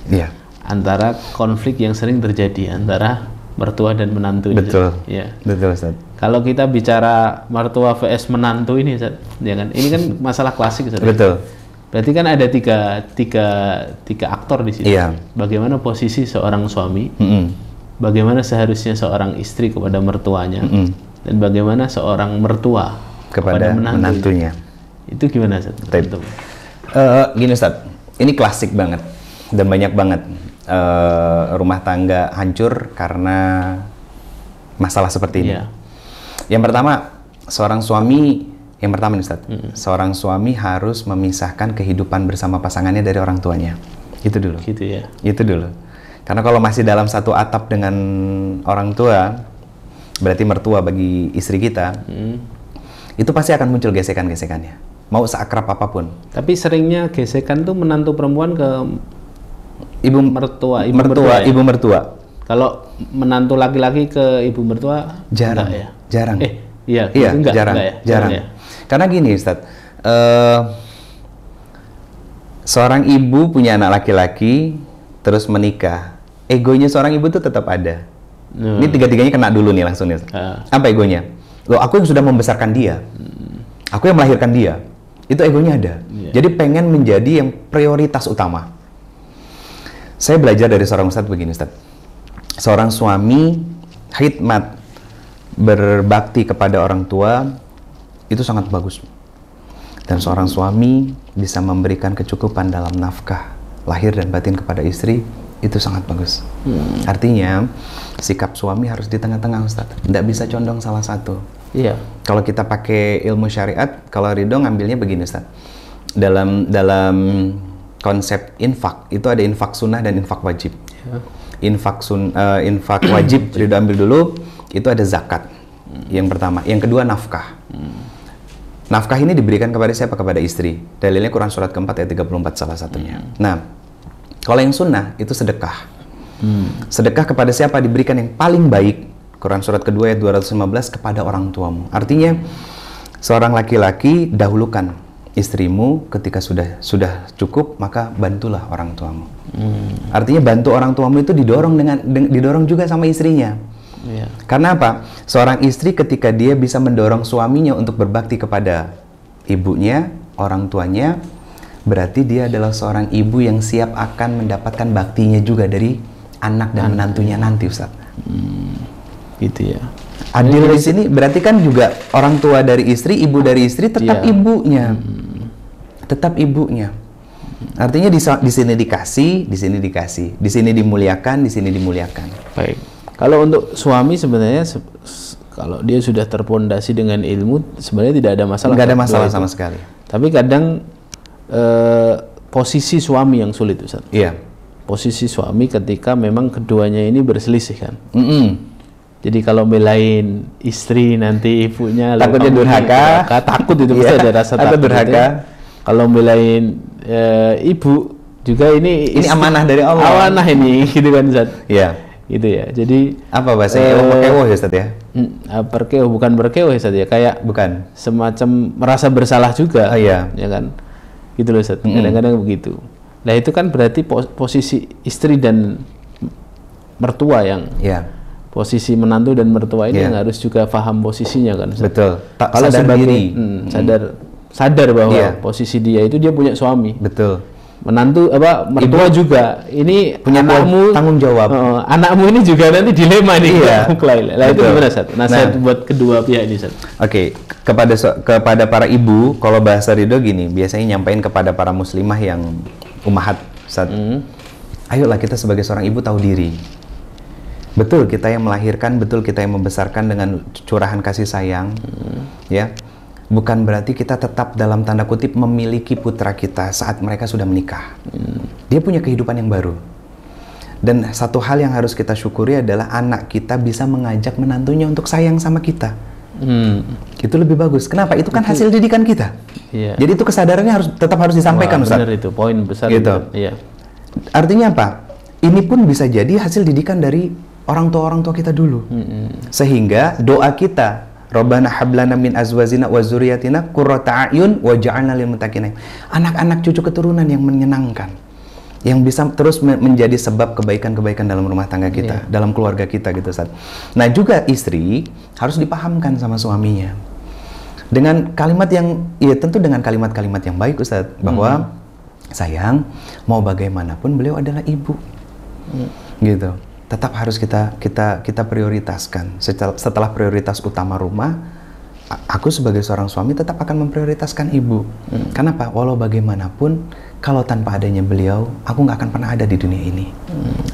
Antara konflik yang sering terjadi antara mertua dan menantu. Betul. Ya. Betul, Ustaz. Kalau kita bicara mertua vs menantu ini, Ustaz, ya kan? Ini kan masalah klasik, Ustaz. Betul. Berarti kan ada tiga aktor di sini. Bagaimana posisi seorang suami, bagaimana seharusnya seorang istri kepada mertuanya, dan bagaimana seorang mertua kepada menantunya. Itu gimana, Ustaz? Gini, Ustaz. Ini klasik banget dan banyak banget rumah tangga hancur karena masalah seperti ini. Yang pertama, seorang suami nih, Ustaz, seorang suami harus memisahkan kehidupan bersama pasangannya dari orang tuanya. Itu dulu. Gitu ya. Itu dulu. Karena kalau masih dalam satu atap dengan orang tua, berarti mertua bagi istri kita, itu pasti akan muncul gesekan-gesekannya. Mau seakrab apapun. Tapi seringnya gesekan tuh menantu perempuan ke ibu mertua. Kalau menantu laki-laki ke ibu mertua jarang ya? Jarang. Jarang. Ya? Karena gini, Ustaz, seorang ibu punya anak laki-laki terus menikah, egonya seorang ibu tuh tetap ada. Ini tiga-tiganya kena dulu nih langsung nih. Apa egonya? Loh, aku yang sudah membesarkan dia, aku yang melahirkan dia, itu egonya ada. Jadi pengen menjadi yang prioritas utama. Saya belajar dari seorang ustadz begini, Ustadz. Seorang suami khidmat, berbakti kepada orang tua itu sangat bagus. Dan seorang suami bisa memberikan kecukupan dalam nafkah lahir dan batin kepada istri, itu sangat bagus. Artinya sikap suami harus di tengah-tengah, Ustadz. Tidak bisa condong salah satu. Kalau kita pakai ilmu syariat, kalau Ridho ngambilnya begini, Ustadz. Dalam konsep infak itu ada infak sunnah dan infak wajib. Infak wajib Ridho ambil dulu, itu ada zakat. Yang pertama, yang kedua nafkah. Nafkah ini diberikan kepada siapa? Kepada istri. Dalilnya Quran surat keempat ayat 34 salah satunya. Nah, kalau yang sunnah itu sedekah. Sedekah kepada siapa? Diberikan yang paling baik. Quran surat kedua ayat 215 kepada orang tuamu. Artinya seorang laki-laki dahulukan istrimu, ketika sudah cukup maka bantulah orang tuamu. Artinya bantu orang tuamu itu didorong juga sama istrinya. Karena apa? Seorang istri ketika dia bisa mendorong suaminya untuk berbakti kepada ibunya, orang tuanya, berarti dia adalah seorang ibu yang siap akan mendapatkan baktinya juga dari anak dan menantunya nanti, Ustaz. Gitu ya. Adil di sini berarti kan juga orang tua dari istri, ibu dari istri tetap ibunya. Tetap ibunya. Artinya di sini dikasih, di sini dikasih, di sini dimuliakan, di sini dimuliakan. Baik. Kalau untuk suami sebenarnya kalau dia sudah terpondasi dengan ilmu, sebenarnya tidak ada masalah. Nggak ada masalah sama sekali. Tapi kadang posisi suami yang sulit, Ustaz. Posisi suami ketika memang keduanya ini berselisih kan. Jadi kalau belain istri nanti ibunya takutnya durhaka, takut itu pasti ada rasa takut durhaka. Kalau belain ibu juga ini amanah dari Allah. Amanah ini gitu kan, Ustaz. Gitu ya. Jadi apa bahasanya? Berkewoh ya, Ustaz ya? Berkewoh, bukan berkewoh ya, Ustaz ya. Kayak bukan. Semacam merasa bersalah juga. Ya kan? Gitu loh, Ustaz. Kadang-kadang begitu. Nah, itu kan berarti posisi istri dan mertua yang posisi menantu dan mertua ini yang harus juga paham posisinya kan, Ustaz. Betul. Kalau sadar diri. Sadar bahwa posisi dia itu dia punya suami. Betul. menantu mertua juga ini punya anakmu tanggung jawab. Anakmu ini juga nanti dilema nih. Iya. Lah itu gimana Sat? Nasihat buat kedua pihak ini Sat. Oke, kepada para ibu, kalau bahasa Ridho gini, biasanya nyampein kepada para muslimah yang ummahat Sat. Ayolah kita sebagai seorang ibu tahu diri. Betul kita yang melahirkan, betul kita yang membesarkan dengan curahan kasih sayang, ya. Bukan berarti kita tetap dalam tanda kutip memiliki putra kita saat mereka sudah menikah. Dia punya kehidupan yang baru. Dan satu hal yang harus kita syukuri adalah anak kita bisa mengajak menantunya untuk sayang sama kita. Itu lebih bagus. Kenapa? Itu kan hasil didikan kita. Iya. Jadi itu kesadarannya tetap harus disampaikan, Ustaz. Benar itu, poin besar. Gitu. Iya. Artinya apa? Ini pun bisa jadi hasil didikan dari orang tua kita dulu. Sehingga doa kita, Rabbana hablana min azwajina wa dzurriyyatina qurrata a'yun waj'alna lil muttaqina. Anak-anak cucu keturunan yang menyenangkan, yang bisa terus menjadi sebab kebaikan-kebaikan dalam rumah tangga kita, dalam keluarga kita gitu, Ustaz. Nah, juga istri harus dipahamkan sama suaminya. Dengan kalimat yang tentu dengan kalimat-kalimat yang baik, Ustaz, bahwa sayang, mau bagaimanapun beliau adalah ibu. Gitu. Tetap harus kita prioritaskan. Setelah prioritas utama rumah, aku sebagai seorang suami tetap akan memprioritaskan ibu. Kenapa? Walau bagaimanapun, kalau tanpa adanya beliau, aku nggak akan pernah ada di dunia ini.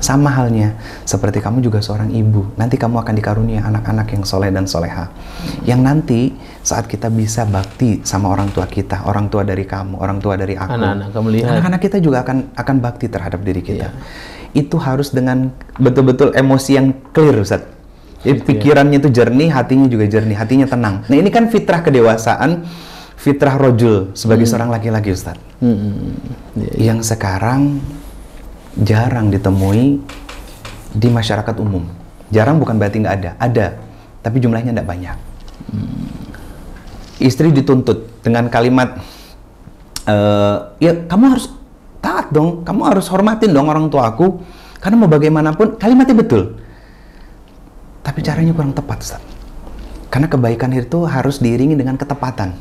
Sama halnya seperti kamu juga seorang ibu. Nanti kamu akan dikarunia anak-anak yang soleh dan soleha. Yang nanti saat kita bisa bakti sama orang tua kita, orang tua dari kamu, orang tua dari aku, anak-anak kita juga akan bakti terhadap diri kita. Itu harus dengan betul-betul emosi yang clear, Ustaz. Jadi pikirannya itu jernih, hatinya juga jernih, hatinya tenang. Nah, ini kan fitrah kedewasaan, fitrah rojul sebagai seorang laki-laki, Ustaz. Yang sekarang jarang ditemui di masyarakat umum. Jarang bukan berarti nggak ada, tapi jumlahnya nggak banyak. Istri dituntut dengan kalimat, ya kamu harus taat dong, kamu harus hormatin dong orang tua aku, karena mau bagaimanapun, kalimatnya betul. Tapi caranya kurang tepat, Ustaz. Karena kebaikan itu harus diiringi dengan ketepatan.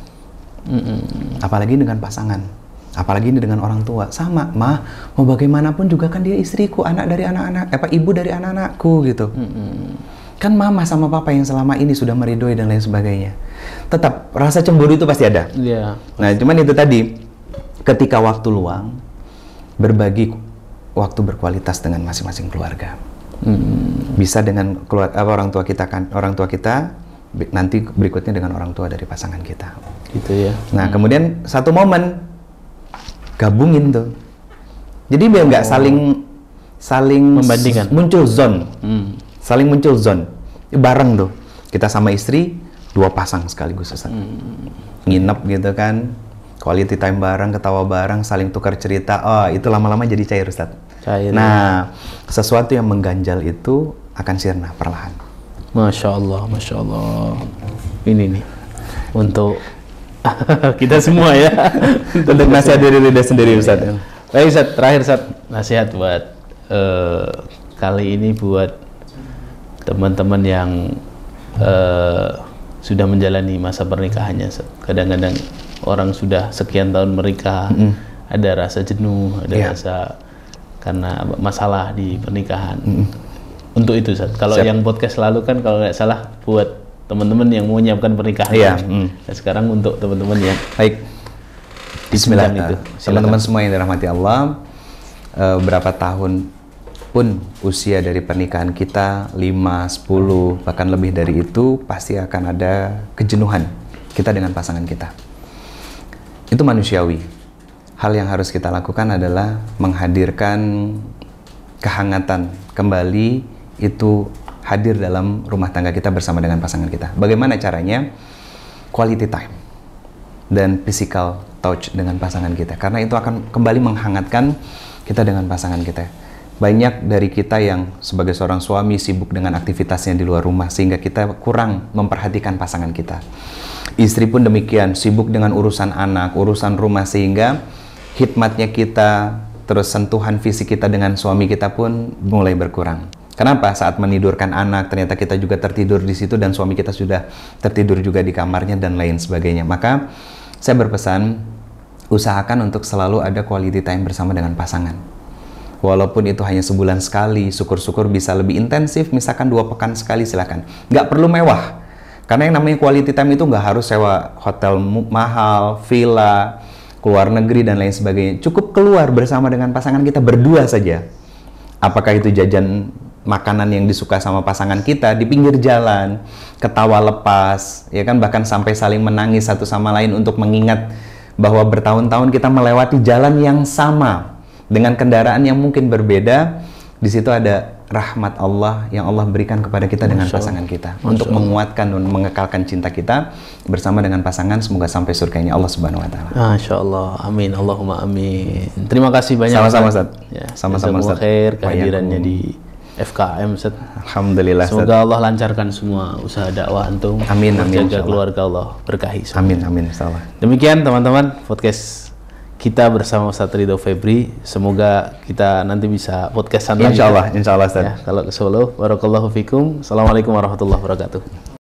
Apalagi dengan pasangan, apalagi ini dengan orang tua. Sama, mau bagaimanapun juga kan dia istriku, anak dari ibu dari anak-anakku gitu. Kan mama sama papa yang selama ini sudah meridhoi dan lain sebagainya. Tetap rasa cemburu itu pasti ada. Nah, cuman itu tadi, ketika waktu luang, berbagi waktu berkualitas dengan masing-masing keluarga. Bisa dengan orang tua kita, nanti berikutnya dengan orang tua dari pasangan kita. Gitu ya. Nah, kemudian satu momen gabungin tuh. Jadi biar nggak saling membandingkan, muncul zone. Saling muncul zone. Bareng tuh. Kita sama istri, 2 pasang sekaligus, Ustaz. Nginep gitu kan. Quality time bareng, ketawa bareng, saling tukar cerita. Oh, itu lama-lama jadi cair, Ustaz. Nah, sesuatu yang mengganjal itu akan sirna perlahan. Masya Allah, Masya Allah. Ini nih, untuk kita semua ya. Untuk nasihat diri lidah sendiri, Ustaz. Baik, Ustaz. Terakhir, Ustaz. Nasihat buat kali ini buat teman-teman yang sudah menjalani masa pernikahannya, Ustaz. Kadang-kadang orang sudah sekian tahun menikah, ada rasa jenuh, ada rasa karena masalah di pernikahan. Untuk itu, Ustaz. Kalau yang podcast lalu kan kalau nggak salah buat teman-teman yang mau menyiapkan pernikahan. Nah, sekarang untuk teman-teman yang baik. Bismillah itu. Teman-teman semua yang dirahmati Allah, berapa tahun pun usia dari pernikahan kita, 5, 10, bahkan lebih dari itu, pasti akan ada kejenuhan kita dengan pasangan kita. Itu manusiawi. Hal yang harus kita lakukan adalah menghadirkan kehangatan kembali, itu hadir dalam rumah tangga kita bersama dengan pasangan kita. Bagaimana caranya? Quality time dan physical touch dengan pasangan kita. Karena itu akan kembali menghangatkan kita dengan pasangan kita. Banyak dari kita yang sebagai seorang suami sibuk dengan aktivitasnya di luar rumah, sehingga kita kurang memperhatikan pasangan kita. Istri pun demikian, sibuk dengan urusan anak, urusan rumah, sehingga khidmatnya kita, terus sentuhan fisik kita dengan suami kita pun mulai berkurang. Kenapa? Saat menidurkan anak, ternyata kita juga tertidur di situ dan suami kita sudah tertidur juga di kamarnya dan lain sebagainya. Maka saya berpesan, usahakan untuk selalu ada quality time bersama dengan pasangan. Walaupun itu hanya sebulan sekali, syukur-syukur bisa lebih intensif, misalkan 2 pekan sekali silakan. Nggak perlu mewah, karena yang namanya quality time itu nggak harus sewa hotel mahal, villa, keluar negeri dan lain sebagainya. Cukup keluar bersama dengan pasangan kita berdua saja. Apakah itu jajan makanan yang disuka sama pasangan kita di pinggir jalan, ketawa lepas, ya kan, bahkan sampai saling menangis satu sama lain untuk mengingat bahwa bertahun-tahun kita melewati jalan yang sama dengan kendaraan yang mungkin berbeda. Di situ ada rahmat Allah yang Allah berikan kepada kita dengan pasangan kita untuk menguatkan dan mengekalkan cinta kita bersama dengan pasangan, semoga sampai surganya Allah Subhanahu wa taala. Masya Allah, amin, Allahumma amin. Terima kasih banyak. Sama-sama Ustaz. Ya, sama-sama Ustaz. Khair kehadirannya di FKM Ustaz. Alhamdulillah Ustaz. Semoga Allah lancarkan semua usaha dakwah antum. Amin, amin. Jaga keluarga Allah berkahi semua. Amin, amin, insyaallah. Demikian teman-teman podcast kita bersama Ustaz Ridho Febri. Semoga kita nanti bisa podcastan lagi. Insyaallah, insyaallah Ustaz. Ya, kalau ke Solo. Barakallahu fikum. Assalamualaikum warahmatullahi wabarakatuh.